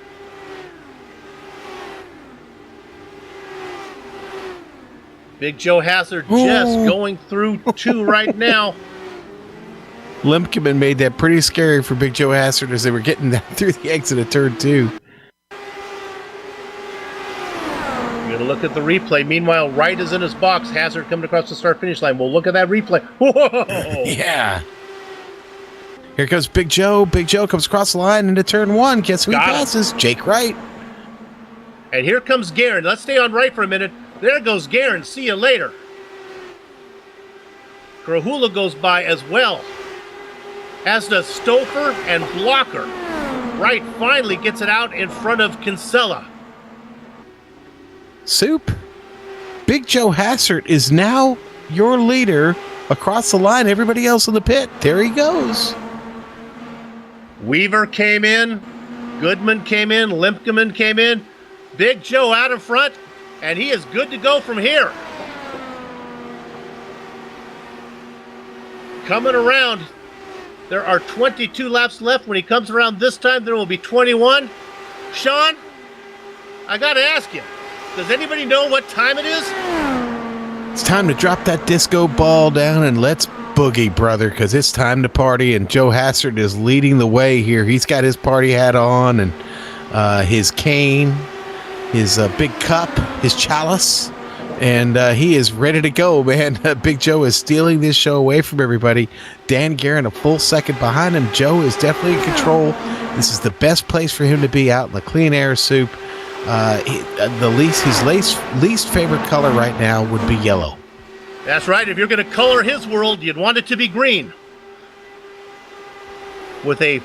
Big Joe Hassard just going through 2 right now. Lemkeman made that pretty scary for Big Joe Hassard as they were getting that through the exit of turn 2. We're going to look at the replay. Meanwhile, Wright is in his box. Hassard coming across the start-finish line. We'll look at that replay. Whoa! Yeah. Here comes Big Joe. Big Joe comes across the line into turn 1. Guess who he passes? Jake Wright. And here comes Guerin. Let's stay on Wright for a minute. There goes Guerin. See you later. Krahula goes by as well, as does Stouffer and Blocker. Wright finally gets it out in front of Kinsella. Soup. Big Joe Hassard is now your leader across the line. Everybody else in the pit. There he goes. Weaver came in. Goodman came in. Lemkeman came in. Big Joe out in front, and he is good to go from here. Coming around. There are 22 laps left. When he comes around this time, there will be 21. Sean, I got to ask you, does anybody know what time it is? It's time to drop that disco ball down and let's boogie, brother, because it's time to party, and Joe Hassard is leading the way here. He's got his party hat on and his cane, his big cup, his chalice, And he is ready to go, man. Big Joe is stealing this show away from everybody. Dan Guerin a full second behind him. Joe is definitely in control. This is the best place for him to be, out in the clean air, Soup. His least favorite color right now would be yellow. That's right. If you're going to color his world, you'd want it to be green. With a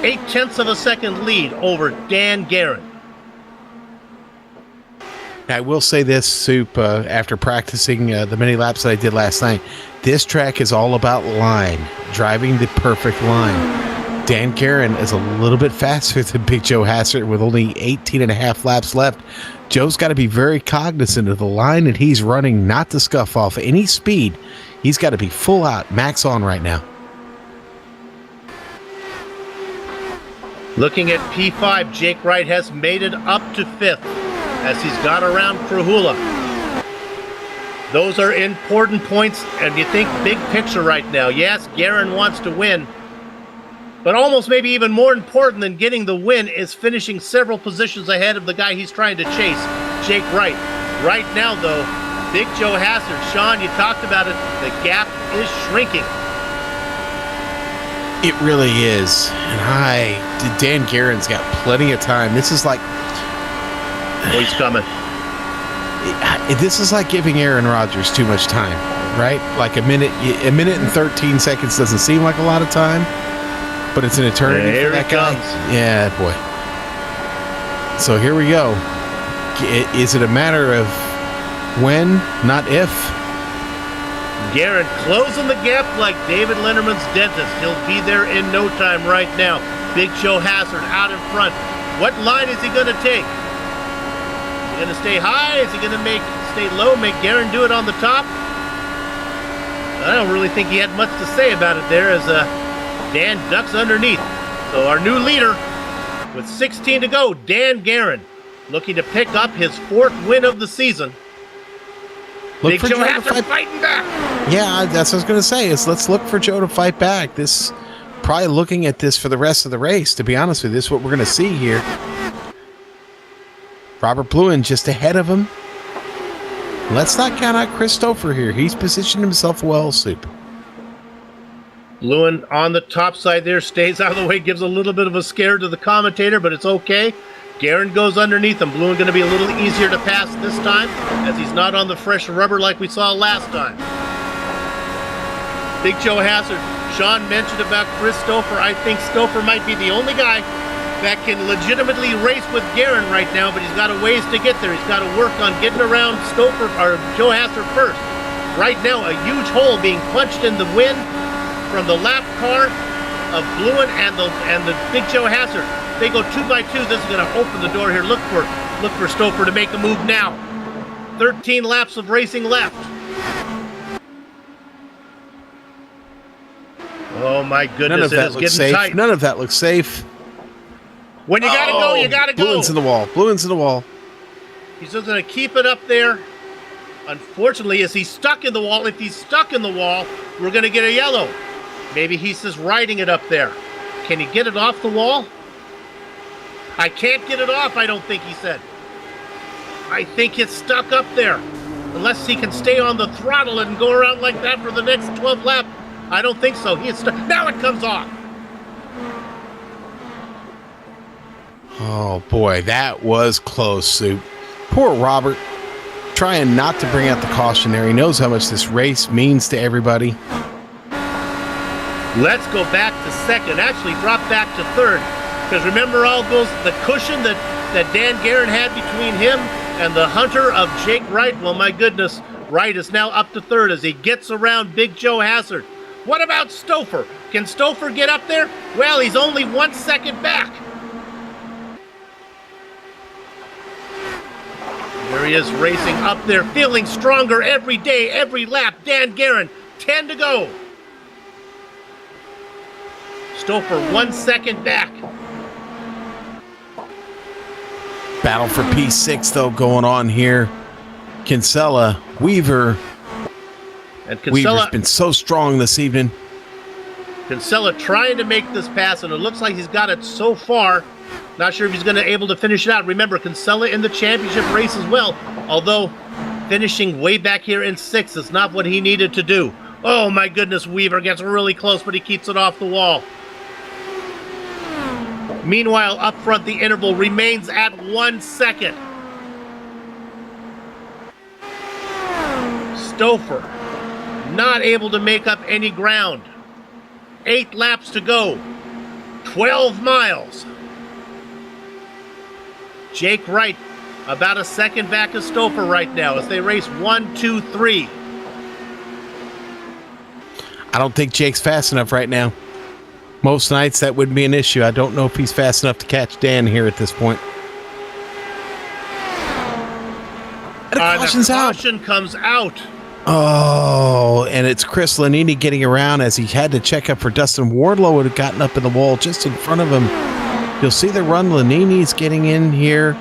0.8 of a second lead over Dan Guerin. I will say this, Soup, after practicing the many laps that I did last night, this track is all about line, driving the perfect line. Dan Guerin is a little bit faster than Big Joe Hassert with only 18 and a half laps left. Joe's got to be very cognizant of the line that he's running, not to scuff off any speed. He's got to be full out, max on right now. Looking at P5, Jake Wright has made it up to 5th as he's got around Krahula. Those are important points, and you think big picture right now. Yes, Guerin wants to win, but almost maybe even more important than getting the win is finishing several positions ahead of the guy he's trying to chase, Jake Wright. Right now, though, Big Joe Hassert, Sean, you talked about it, the gap is shrinking. It really is. And Dan Guerin's got plenty of time. This is like... Oh, he's coming. This is like giving Aaron Rodgers too much time, right? Like a minute and 13 seconds doesn't seem like a lot of time, but it's an eternity there for that guy. Yeah, boy. So here we go. Is it a matter of when, not if? Guerin closing the gap like David Letterman's dentist. He'll be there in no time right now. Big Joe Hassert out in front. What line is he going to take? Is he going to stay high? Is he going to stay low, make Guerin do it on the top? I don't really think he had much to say about it there as Dan ducks underneath. So our new leader with 16 to go, Dan Guerin, looking to pick up his 4th win of the season. Big Joe Hassert fighting back. Yeah, that's what I was going to say. Let's look for Joe to fight back. Probably looking at this for the rest of the race, to be honest with you. This is what we're going to see here. Robert Bluin just ahead of him. Let's not count out Christopher here. He's positioned himself well, Soup. Lewin on the top side there, stays out of the way, gives a little bit of a scare to the commentator, but it's okay. Guerin goes underneath him. Bluin going to be a little easier to pass this time as he's not on the fresh rubber like we saw last time. Big Joe Hassert. Sean mentioned about Chris Stouffer. I think Stouffer might be the only guy that can legitimately race with Guerin right now, but he's got a ways to get there. He's got to work on getting around Stouffer or Joe Hassert first. Right now, a huge hole being punched in the wind from the lap car of Bluin and the Big Joe Hassert. They go 2 by 2. This is going to open the door here. Look for Stouffer to make a move now. 13 laps of racing left. Oh my goodness, it is getting tight. None of that looks safe. When you gotta go, you gotta go. Bluin's in the wall. Bluin's in the wall. He's just gonna keep it up there. Unfortunately, is he stuck in the wall? If he's stuck in the wall, we're gonna get a yellow. Maybe he's just riding it up there. Can he get it off the wall? I can't get it off, I don't think, he said. I think it's stuck up there. Unless he can stay on the throttle and go around like that for the next 12 laps. I don't think so. He is stuck. Now it comes off. Oh, boy, that was close, Soup. Poor Robert. Trying not to bring out the caution there. He knows how much this race means to everybody. Let's go back to second. Actually, drop back to third. Because remember all those, the cushion that Dan Guerin had between him and the hunter of Jake Wright? Well, my goodness, Wright is now up to third as he gets around Big Joe Hassert. What about Stouffer? Can Stouffer get up there? Well, he's only 1 second back. There he is racing up there, feeling stronger every day, every lap. Dan Guerin, 10 to go. Stouffer 1 second back. Battle for P6, though, going on here. Kinsella, Weaver. And Kinsella, Weaver's been so strong this evening. Kinsella trying to make this pass, and it looks like he's got it so far. Not sure if he's going to be able to finish it out. Remember, Kinsella in the championship race as well. Although finishing way back here in 6th is not what he needed to do. Oh my goodness, Weaver gets really close, but he keeps it off the wall. Meanwhile, up front, the interval remains at 1 second. Stouffer not able to make up any ground. 8 laps to go. 12 miles. Jake Wright about a second back of Stouffer right now as they race 1, 2, 3. I don't think Jake's fast enough right now. Most nights that would be an issue. I don't know if he's fast enough to catch Dan here at this point. And The caution comes out. Oh, and it's Chris Lanini getting around as he had to check up for Dustin Wardlow, would have gotten up in the wall just in front of him. You'll see the run. Lanini's getting in here.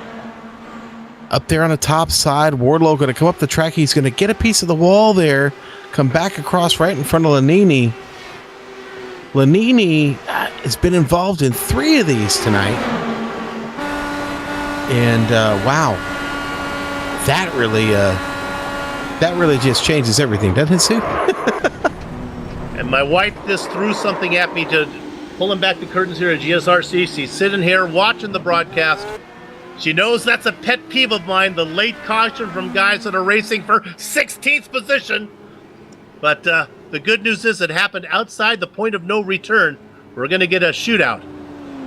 Up there on the top side. Wardlow going to come up the track. He's going to get a piece of the wall there. Come back across right in front of Lanini. Lanini has been involved in 3 of these tonight. And, wow. That really just changes everything, doesn't it, Sue? And my wife just threw something at me to pulling back the curtains here at GSRC. She's sitting here watching the broadcast. She knows that's a pet peeve of mine, the late caution from guys that are racing for 16th position. But the good news is it happened outside the point of no return. We're going to get a shootout.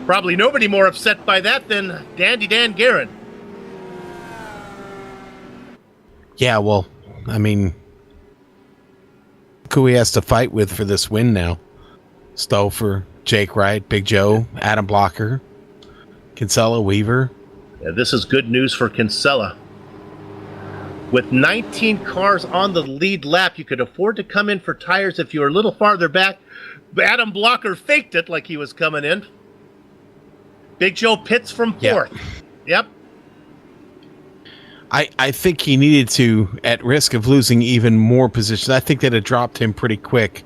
Probably nobody more upset by that than Dandy Dan Guerin. Yeah, well, I mean, who he has to fight with for this win now? Stouffer, Jake Wright, Big Joe, Adam Blocker, Kinsella, Weaver. Yeah, this is good news for Kinsella. With 19 cars on the lead lap, you could afford to come in for tires if you were a little farther back. Adam Blocker faked it like he was coming in. Big Joe pits from 4th. Yep. I think he needed to, at risk of losing even more positions. I think that had dropped him pretty quick.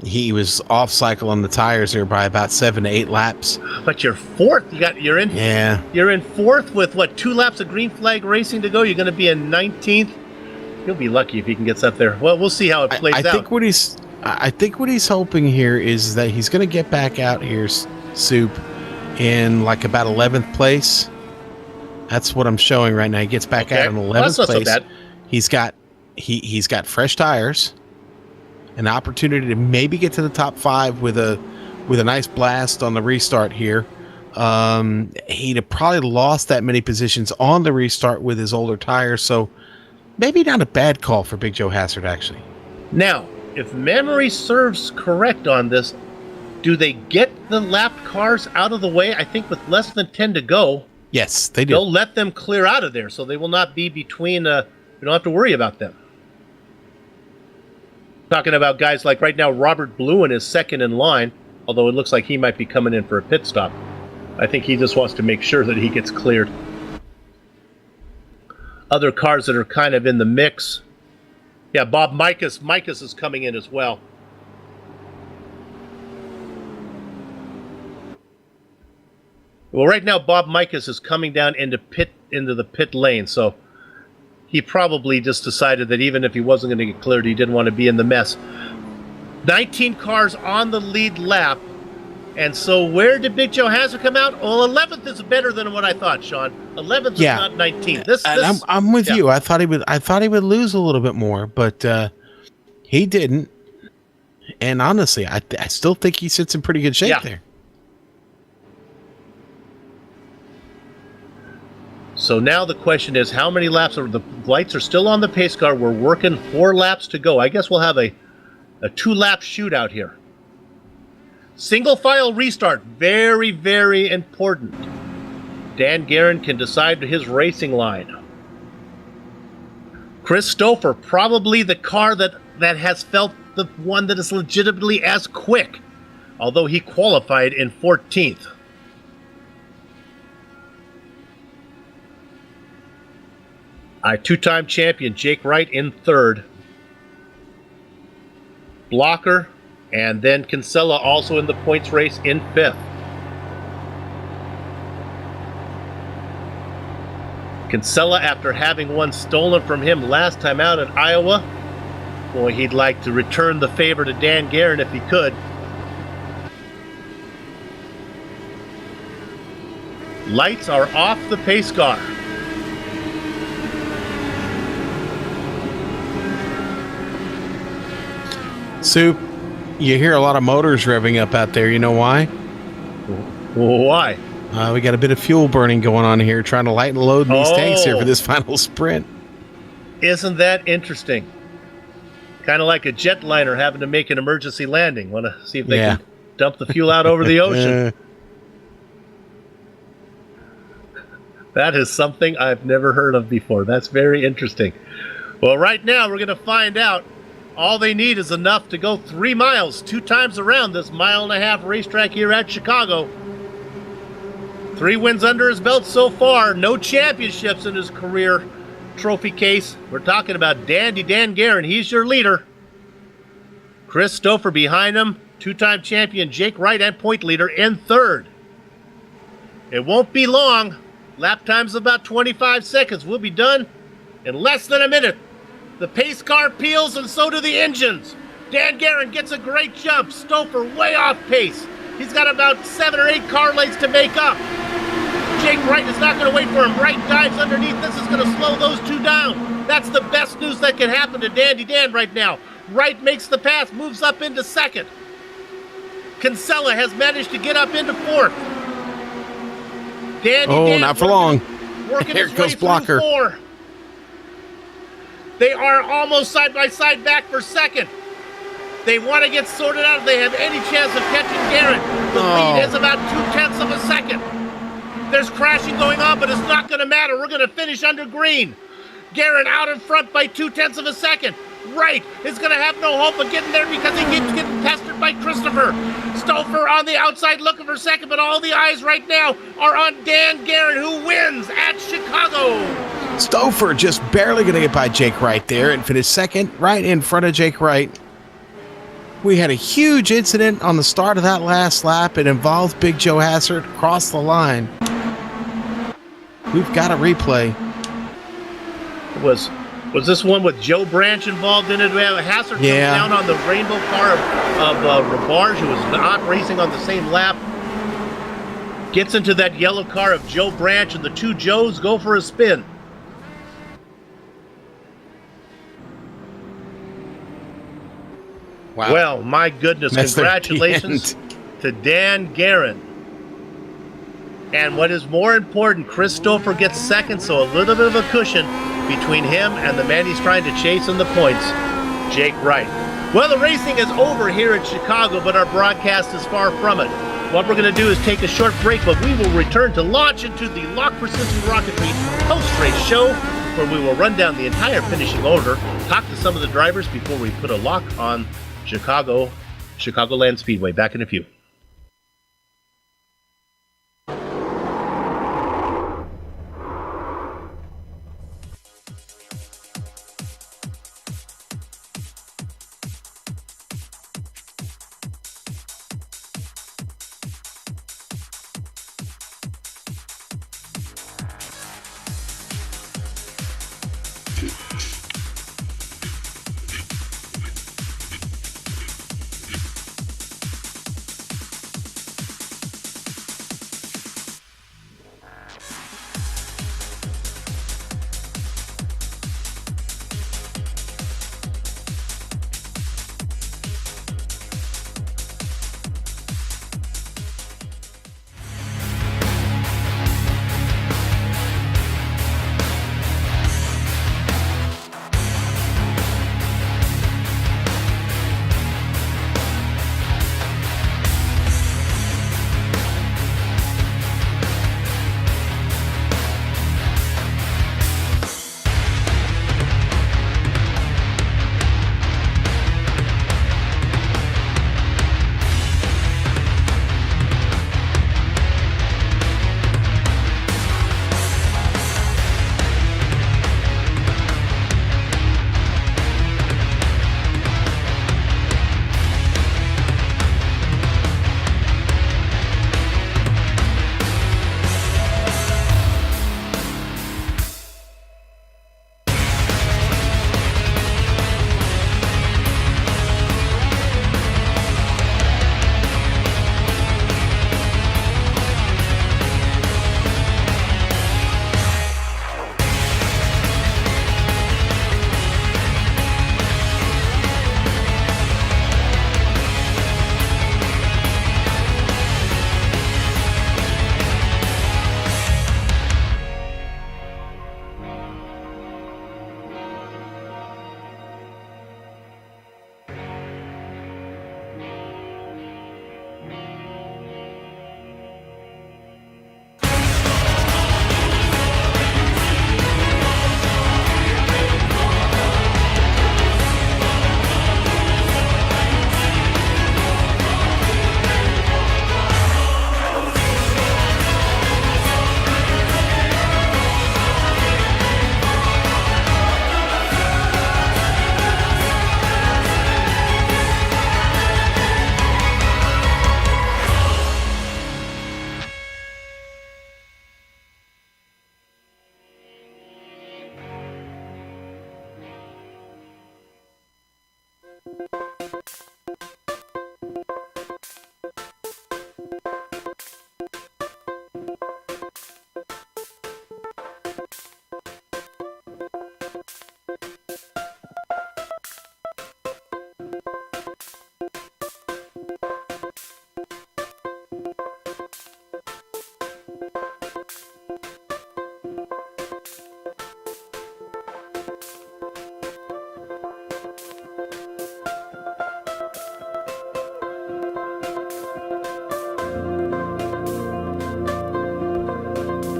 He was off cycle on the tires there by about 7 to 8 laps. But you're 4th. You're in 4th with what, 2 laps of green flag racing to go. You're going to be in 19th. You'll be lucky if he can get up there. Well, we'll see how it plays out. I think what he's hoping here is that he's going to get back out here, Soup, in like about 11th place. That's what I'm showing right now. He gets back out in 11th place. So bad. He's got fresh tires, an opportunity to maybe get to the top 5 with a nice blast on the restart here. He'd have probably lost that many positions on the restart with his older tires, so maybe not a bad call for Big Joe Hassard, actually. Now, if memory serves correct on this, do they get the lapped cars out of the way? I think with less than 10 to go. Yes, they do. They'll let them clear out of there, so they will not be between. We don't have to worry about them. Talking about guys like right now, Robert Bluen is second in line, although it looks like he might be coming in for a pit stop. I think he just wants to make sure that he gets cleared. Other cars that are kind of in the mix. Yeah, Bob Mikas. Mikas is coming in as well. Well, right now, Bob Mikas is coming down into the pit lane, so he probably just decided that even if he wasn't going to get cleared, he didn't want to be in the mess. 19 cars on the lead lap, and so where did Big Joe Hassard come out? Well, 11th is better than what I thought, Sean. 11th is not 19th. I'm with you. I thought he would lose a little bit more, but he didn't. And honestly, I still think he sits in pretty good shape there. So now the question is, how many laps? The lights are still on the pace car. We're working 4 laps to go. I guess we'll have a 2-lap shootout here. Single file restart. Very, very important. Dan Guerin can decide his racing line. Chris Stouffer, probably the car that has felt the one that is legitimately as quick, although he qualified in 14th. Our 2-time champion, Jake Wright, in 3rd. Blocker, and then Kinsella also in the points race in 5th. Kinsella, after having one stolen from him last time out at Iowa, boy, he'd like to return the favor to Dan Guerin if he could. Lights are off the pace car. Soup, you hear a lot of motors revving up out there. You know why? Why? We got a bit of fuel burning going on here, trying to lighten load in these tanks here for this final sprint. Isn't that interesting? Kind of like a jetliner having to make an emergency landing. Want to see if they can dump the fuel out over the ocean. That is something I've never heard of before. That's very interesting. Well, right now we're going to find out. All they need is enough to go 3 miles, 2 times around this 1.5-mile racetrack here at Chicago. 3 wins under his belt so far. No championships in his career trophy case. We're talking about Dandy Dan Guerin. He's your leader. Chris Stouffer behind him. 2-time champion Jake Wright and point leader in 3rd. It won't be long. Lap time's about 25 seconds. We'll be done in less than a minute. The pace car peels and so do the engines. Dan Guerin gets a great jump. Stouffer way off pace. He's got about 7 or 8 car lengths to make up. Jake Wright is not going to wait for him. Wright dives underneath. This is going to slow those 2 down. That's the best news that can happen to Dandy Dan right now. Wright makes the pass, moves up into 2nd. Kinsella has managed to get up into 4th. Dandy Dan not for long. Here goes Blocker. 4. They are almost side by side back for 2nd. They want to get sorted out if they have any chance of catching Guerin. The lead is about 0.2 of a second. There's crashing going on, but it's not going to matter. We're going to finish under green. Guerin out in front by 0.2 of a second. Wright is going to have no hope of getting there because he keeps getting pestered by Christopher. Stouffer on the outside looking for 2nd, but all the eyes right now are on Dan Guerin, who wins at Chicago. Stouffer just barely going to get by Jake Wright there and finish 2nd right in front of Jake Wright. We had a huge incident on the start of that last lap. It involved Big Joe Hassert across the line. We've got a replay. Was this one with Joe Branch involved in it? Hassert comes down on the rainbow car of Rabarge, who was not racing on the same lap. Gets into that yellow car of Joe Branch, and the 2 Joes go for a spin. Wow. Well, my goodness, congratulations to Dan Guerin. And what is more important, Chris Stouffer gets 2nd, so a little bit of a cushion between him and the man he's trying to chase in the points, Jake Wright. Well, the racing is over here in Chicago, but our broadcast is far from it. What we're going to do is take a short break, but we will return to launch into the Lock Precision Rocketry post-race show, where we will run down the entire finishing order, talk to some of the drivers before we put a lock on Chicagoland Speedway. Back in a few.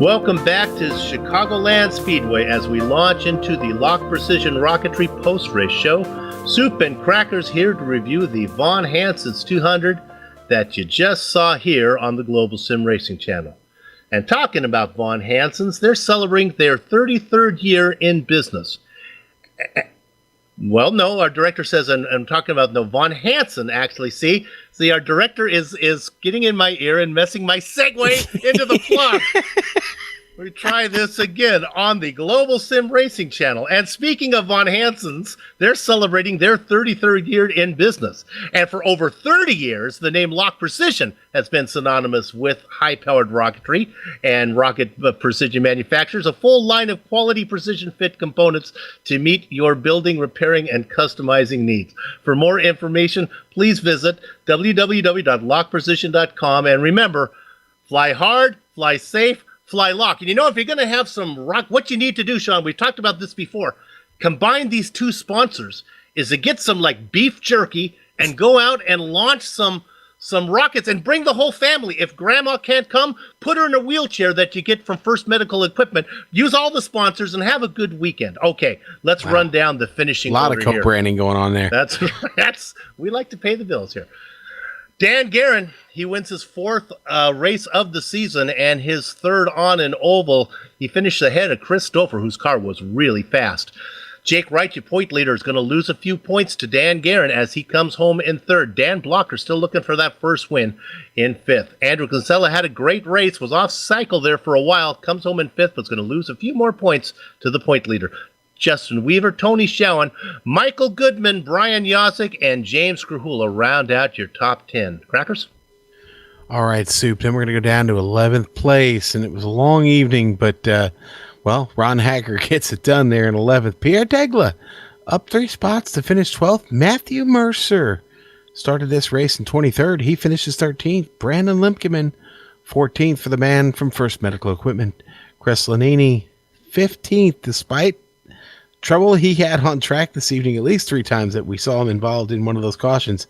Welcome back to Chicagoland Speedway as we launch into the Lock Precision Rocketry post-race show. Soup and Crackers here to review the Von Hansen's 200 that you just saw here on the Global Sim Racing channel. And talking about Von Hansen's, they're celebrating their 33rd year in business. Well, no, our director says, I'm talking about no, Von Hansen, actually. See, our director is getting in my ear and messing my segue into the plot. We try this again on the Global Sim Racing channel. And speaking of Von Hansen's, they're celebrating their 33rd year in business. And for over 30 years, the name Lock Precision has been synonymous with high-powered rocketry and rocket precision manufacturers, a full line of quality precision fit components to meet your building, repairing, and customizing needs. For more information, please visit www.lockprecision.com. And remember, fly hard, fly safe, fly lock. And you know, if you're going to have some rock, what you need to do, Sean, we've talked about this before, combine these two sponsors, is to get some like beef jerky and go out and launch some rockets and bring the whole family. If grandma can't come, put her in a wheelchair that you get from First Medical Equipment. Use all the sponsors and have a good weekend. Okay, let's run down the finishing order. A lot of co-branding going on there. That's we like to pay the bills here. Dan Guerin, he wins his fourth race of the season and his third on an oval. He finished ahead of Chris Stouffer, whose car was really fast. Jake Wright, your point leader, is going to lose a few points to Dan Guerin as he comes home in third. Dan Blocker still looking for that first win in fifth. Andrew Kinsella had a great race, was off cycle there for a while, comes home in fifth, but is going to lose a few more points to the point leader. Justin Weaver, Tony Schowen, Michael Goodman, Brian Yozik, and James Krahula round out your top 10. Crackers? All right, Soup. Then we're going to go down to 11th place, and it was a long evening, but, Ron Hacker gets it done there in 11th. Pierre Degla up 3 spots to finish 12th. Matthew Mercer started this race in 23rd. He finishes 13th. Brandon Limpkeman, 14th for the man from First Medical Equipment. Chris Lanini, 15th, despite trouble he had on track this evening at least 3 times that we saw him involved in one of those cautions.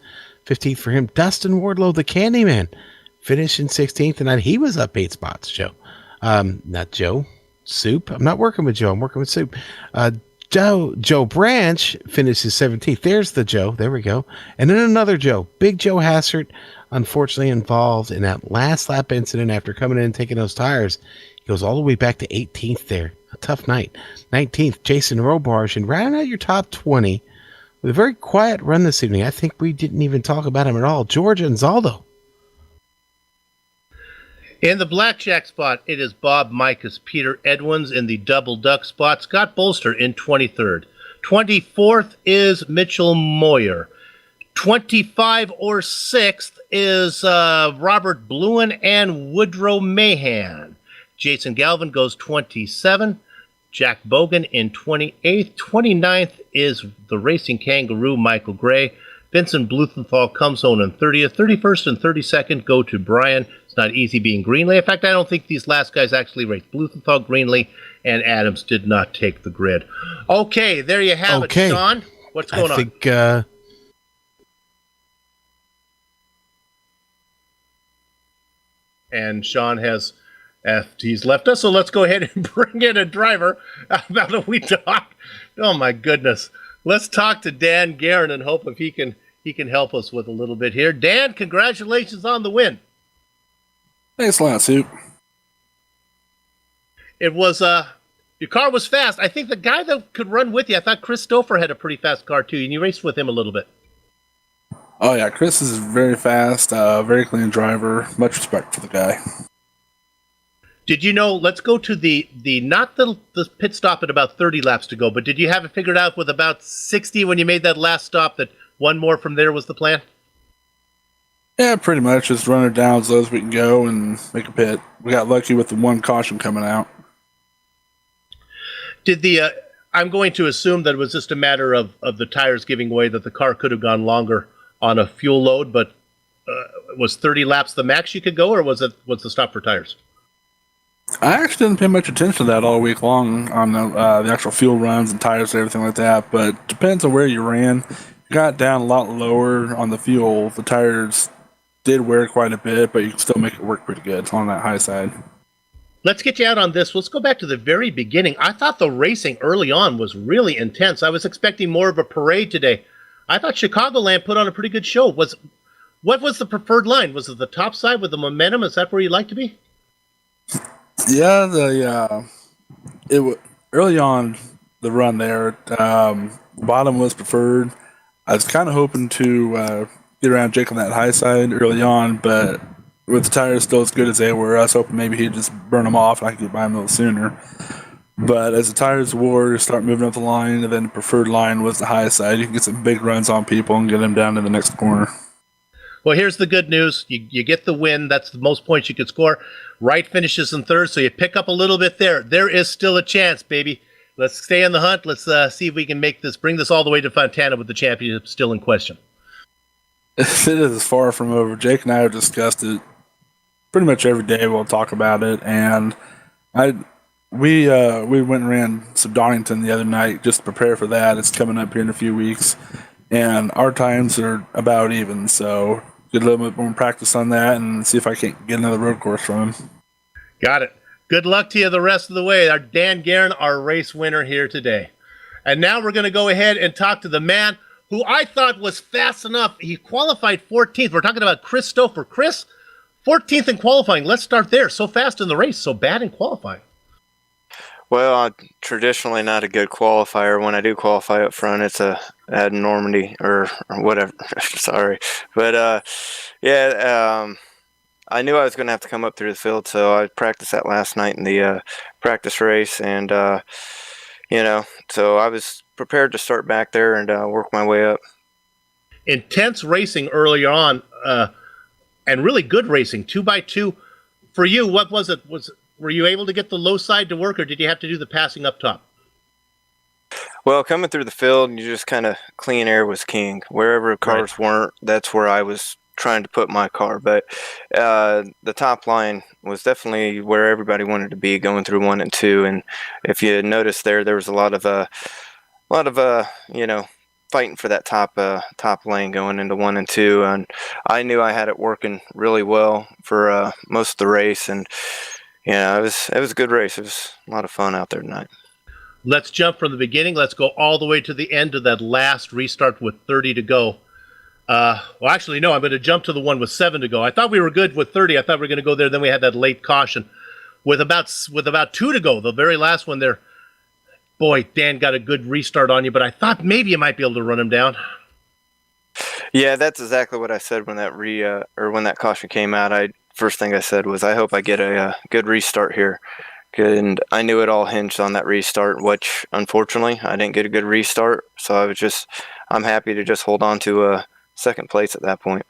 15th for him. Dustin Wardlow, the Candyman, finishing 16th, and he was up 8 spots, Joe. Not Joe. Soup. I'm not working with Joe. I'm working with Soup. Joe Branch finishes 17th. There's the Joe. There we go. And then another Joe. Big Joe Hassert, unfortunately involved in that last lap incident after coming in and taking those tires. He goes all the way back to 18th there. A tough night. 19th, Jason Robarge, and rounding out your top 20 with a very quiet run this evening. I think we didn't even talk about him at all. George Anzaldo. In the blackjack spot, it is Bob Mikas, Peter Edwins in the double duck spot, Scott Bolster in 23rd. 24th is Mitchell Moyer. 25 or 6th is Robert Bluen and Woodrow Mahan. Jason Galvin goes 27. Jack Bogan in 28th. 29th is the Racing Kangaroo, Michael Gray. Vincent Blumenthal comes home in 30th. 31st and 32nd go to Brian. It's not easy being Greenlee. In fact, I don't think these last guys actually raced. Blumenthal, Greenlee, and Adams did not take the grid. Okay, there you have it, Sean. What's going on? I think and Sean has he's left us, so let's go ahead and bring in a driver. Now that we talk, oh my goodness, let's talk to Dan Guerin and hope if he can help us with a little bit here. Dan, congratulations on the win. Thanks a lot, Soup. It was your car was fast. I think the guy that could run with you, I thought Chris Stouffer had a pretty fast car too, and you raced with him a little bit. Oh yeah, Chris is very fast, very clean driver. Much respect for the guy. Did you know, let's go to the not the pit stop at about 30 laps to go, but did you have it figured out with about 60 when you made that last stop that one more from there was the plan? Yeah, pretty much. Just run it down as low as we can go and make a pit. We got lucky with the one caution coming out. Did I'm going to assume that it was just a matter of the tires giving way, that the car could have gone longer on a fuel load, but was 30 laps the max you could go, or was the stop for tires? I actually didn't pay much attention to that all week long on the actual fuel runs and tires and everything like that, but depends on where you ran. You got down a lot lower on the fuel. The tires did wear quite a bit, but you can still make it work pretty good on that high side. Let's get you out on this. Let's go back to the very beginning. I thought the racing early on was really intense. I was expecting more of a parade today. I thought Chicagoland put on a pretty good show. What was the preferred line? Was it the top side with the momentum? Is that where you'd like to be? Yeah, early on the run there, bottom was preferred. I was kind of hoping to get around Jake on that high side early on, but with the tires still as good as they were, I was hoping maybe he'd just burn them off and I could get by him a little sooner. But as the tires wore, start moving up the line, and then the preferred line was the high side. You can get some big runs on people and get them down to the next corner. Well, here's the good news. You get the win. That's the most points you could score. Wright finishes in third, so you pick up a little bit there. There is still a chance, baby. Let's stay in the hunt. Let's see if we can bring this all the way to Fontana with the championship still in question. It is far from over. Jake and I have discussed it pretty much every day. We'll talk about it, and we went and ran some Donington the other night just to prepare for that. It's coming up here in a few weeks, and our times are about even. So get a little bit more practice on that and see if I can't get another road course from him. Got it. Good luck to you the rest of the way. Our Dan Guerin, our race winner here today. And now we're going to go ahead and talk to the man who I thought was fast enough. He qualified 14th. We're talking about Chris Stouffer. Chris, 14th in qualifying. Let's start there. So fast in the race, so bad in qualifying. Well, I'm traditionally not a good qualifier. When I do qualify up front, it's a abnormality or whatever. Sorry. But, I knew I was going to have to come up through the field, so I practiced that last night in the practice race. And, so I was prepared to start back there and work my way up. Intense racing early on and really good racing, 2x2. For you, what was it? Were you able to get the low side to work, or did you have to do the passing up top? Well, coming through the field, you just kind of clean air was king. Wherever cars weren't, that's where I was trying to put my car. But the top line was definitely where everybody wanted to be, going through 1 and 2. And if you noticed there was a lot of fighting for that top lane going into 1 and 2. And I knew I had it working really well for most of the race. And it was a good race. It was a lot of fun out there tonight. Let's jump from the beginning. Let's go all the way to the end of that last restart with 30 to go. I'm going to jump to the one with 7 to go. I thought we were good with 30. I thought we were going to go there. Then we had that late caution with about 2 to go. The very last one there. Boy, Dan got a good restart on you, but I thought maybe you might be able to run him down. Yeah, that's exactly what I said when that caution came out. First thing I said was, I hope I get a good restart here. And I knew it all hinged on that restart, which unfortunately I didn't get a good restart. So I'm happy to just hold on to second place at that point.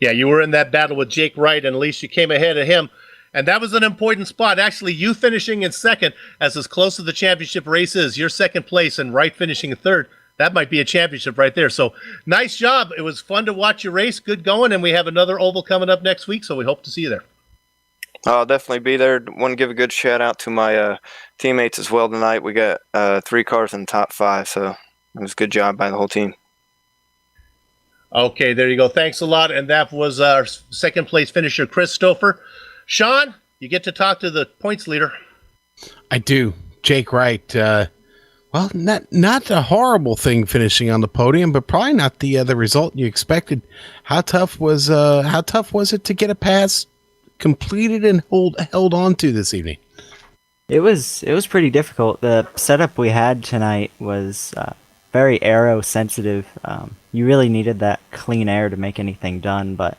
Yeah, you were in that battle with Jake Wright, and at least you came ahead of him. And that was an important spot. Actually, you finishing in second, as close to the championship race is, you're second place, and Wright finishing in third. That might be a championship right there. So nice job. It was fun to watch your race. Good going. And we have another oval coming up next week, so we hope to see you there. I'll definitely be there. Want to give a good shout out to my teammates as well tonight. We got 3 cars in the top 5, so it was a good job by the whole team. Okay, there you go. Thanks a lot. And that was our second place finisher, Chris Stouffer. Sean, you get to talk to the points leader. I do. Jake Wright. Not a horrible thing finishing on the podium, but probably not the result you expected. How tough was it to get a pass completed and held on to this evening? It was pretty difficult. The setup we had tonight was very aero sensitive. You really needed that clean air to make anything done, but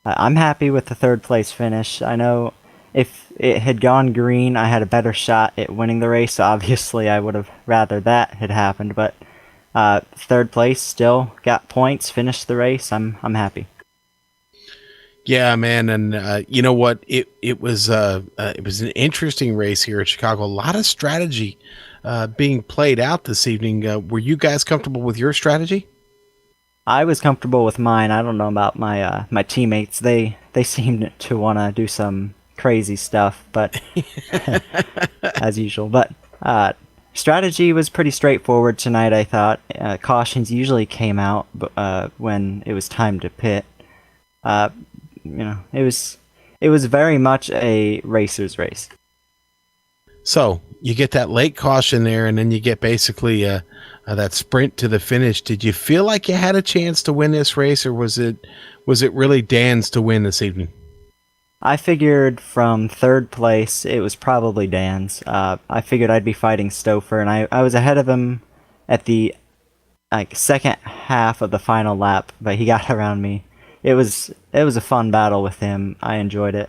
I'm happy with the third place finish. I know if it had gone green, I had a better shot at winning the race. Obviously, I would have rather that had happened, but third place, still got points, finished the race. I'm happy. Yeah, man, and you know what? It was an interesting race here at Chicago. A lot of strategy being played out this evening. Were you guys comfortable with your strategy? I was comfortable with mine. I don't know about my my teammates. They seemed to want to do some crazy stuff, but as usual. But strategy was pretty straightforward tonight, I thought. Cautions usually came out when it was time to pit. It was very much a racer's race. So you get that late caution there, and then you get basically that sprint to the finish. Did you feel like you had a chance to win this race, or was it really Dan's to win this evening? I figured from third place it was probably Dan's. I figured I'd be fighting Stouffer, and I was ahead of him at the second half of the final lap, but he got around me. It was a fun battle with him. I enjoyed it.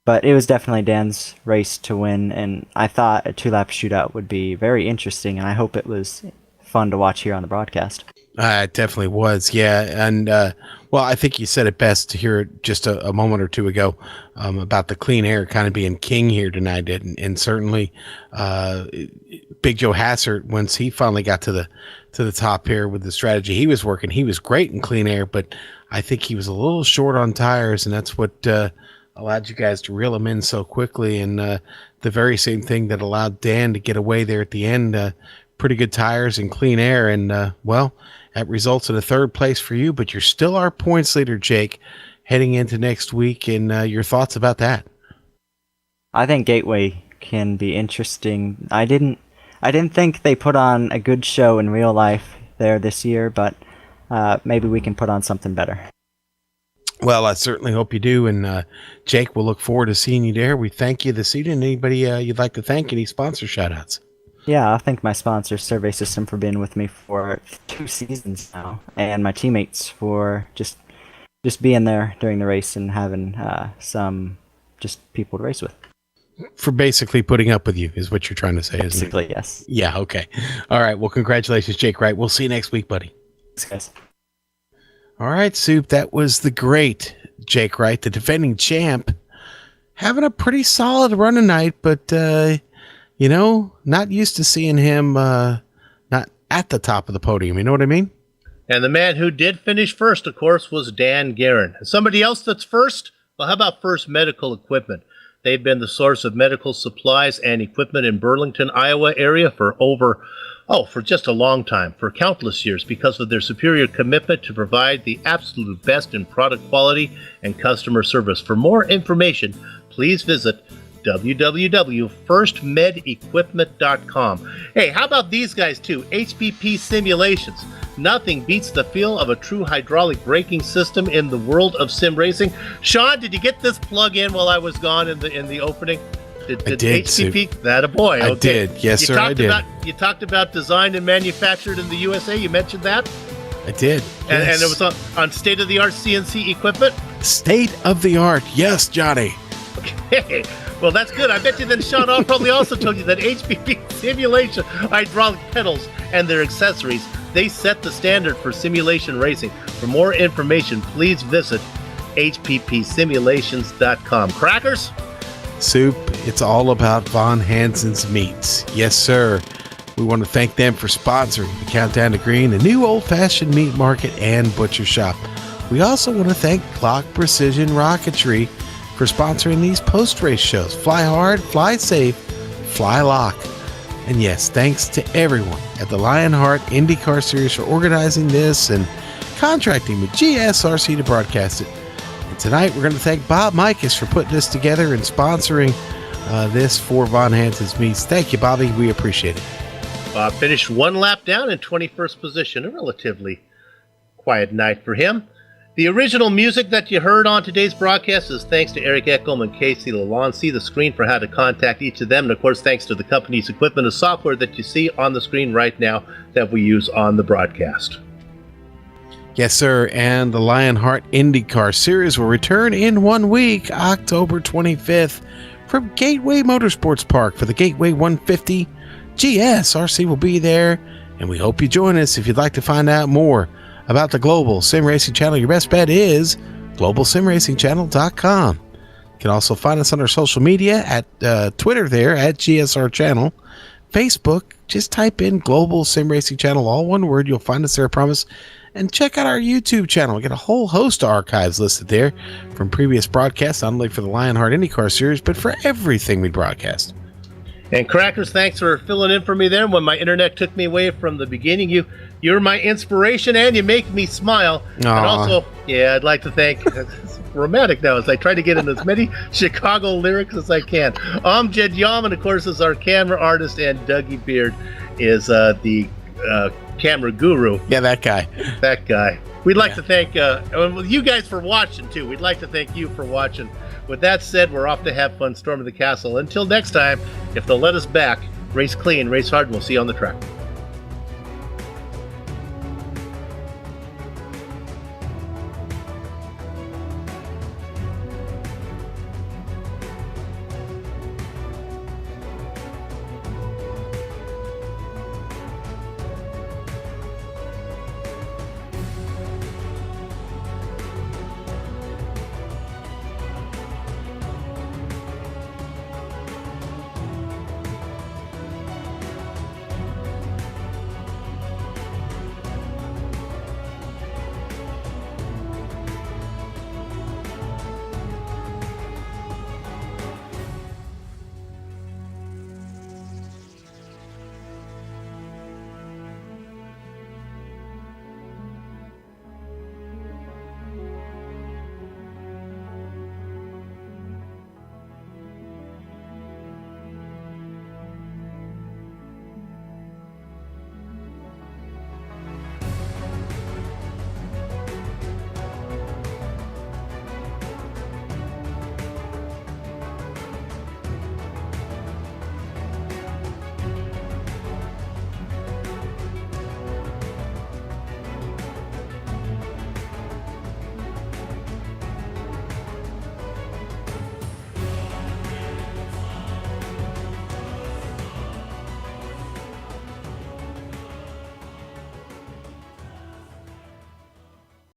But it was definitely Dan's race to win, and I thought a 2-lap shootout would be very interesting, and I hope it was fun to watch here on the broadcast. It definitely was, yeah. And, well, I think you said it best here just a moment or two ago about the clean air kind of being king here tonight. And certainly Big Joe Hassert, once he finally got to the top here with the strategy he was working, he was great in clean air, but I think he was a little short on tires, and that's what allowed you guys to reel him in so quickly. And the very same thing that allowed Dan to get away there at the end, pretty good tires and clean air. And, well, that results in a third place for you, but you're still our points leader, Jake, heading into next week. And your thoughts about that? I think Gateway can be interesting. I didn't think they put on a good show in real life there this year, but maybe we can put on something better. Well, I certainly hope you do. And Jake, we'll look forward to seeing you there. We thank you this evening. Anybody you'd like to thank? Any sponsor shout-outs? Yeah, I'll thank my sponsor, Survey System, for being with me for 2 seasons now, and my teammates for just being there during the race and having some just people to race with. For basically putting up with you is what you're trying to say, isn't it? Basically, yes. Yeah, okay. All right, well, congratulations, Jake Wright. We'll see you next week, buddy. Thanks, guys. All right, Soup, that was the great Jake Wright, the defending champ, having a pretty solid run tonight, but, not used to seeing him not at the top of the podium. You know what I mean? And the man who did finish first, of course, was Dan Guerin. Somebody else that's first? Well, how about First Medical Equipment? They've been the source of medical supplies and equipment in Burlington, Iowa area for just a long time, for countless years, because of their superior commitment to provide the absolute best in product quality and customer service. For more information, please visit www.firstmedequipment.com. Hey, how about these guys too? HPP Simulations. Nothing beats the feel of a true hydraulic braking system in the world of sim racing. Sean, did you get this plug in while I was gone in the opening? I did, HPP? That a boy. Okay. I did. Yes, sir, I did. You talked about designed and manufactured in the USA. You mentioned that? I did. And Yes. it was on state-of-the-art CNC equipment? State of the art. Yes, Johnny. Okay. Well, that's good. I bet you then Sean probably also told you that HPP Simulation hydraulic pedals and their accessories, they set the standard for simulation racing. For more information, please visit hppsimulations.com. Crackers? Soup, it's all about Von Hansen's Meats. Yes, sir. We want to thank them for sponsoring the Countdown to Green, the new old-fashioned meat market and butcher shop. We also want to thank Clock Precision Rocketry for sponsoring these post-race shows. Fly hard, fly safe, fly lock. And yes, thanks to everyone at the Lionheart IndyCar Series for organizing this and contracting with GSRC to broadcast it. And tonight we're going to thank Bob Mikas for putting this together and sponsoring this for Von Hansen's Meats. Thank you, Bobby. We appreciate it. Bob finished 1 lap down in 21st position. A relatively quiet night for him. The original music that you heard on today's broadcast is thanks to Eric Echolm and Casey Lalonde. See the screen for how to contact each of them. And, of course, thanks to the company's equipment and software that you see on the screen right now that we use on the broadcast. Yes, sir. And the Lionheart IndyCar Series will return in 1 week, October 25th, from Gateway Motorsports Park for the Gateway 150. GSRC will be there, And we hope you join us. If you'd like to find out more about the Global Sim Racing Channel, your best bet is globalsimracingchannel.com. You can also find us on our social media at Twitter there at GSR Channel. Facebook, just type in Global Sim Racing Channel, all one word. You'll find us there, I promise. And check out our YouTube channel. We got a whole host of archives listed there from previous broadcasts, not only for the Lionheart IndyCar series, but for everything we broadcast. And Crackers, thanks for filling in for me there when my internet took me away from the beginning. You're my inspiration, and you make me smile. Aww. And also, I'd like to thank it's romantic now as I try to get in as many Chicago lyrics as I can. Jed Yaman, of course, is our camera artist, and Dougie Beard is the camera guru. Yeah, that guy. That guy. We'd like to thank you guys for watching, too. We'd like to thank you for watching. With that said, we're off to have fun storming the castle. Until next time, if they'll let us back, race clean, race hard, and we'll see you on the track.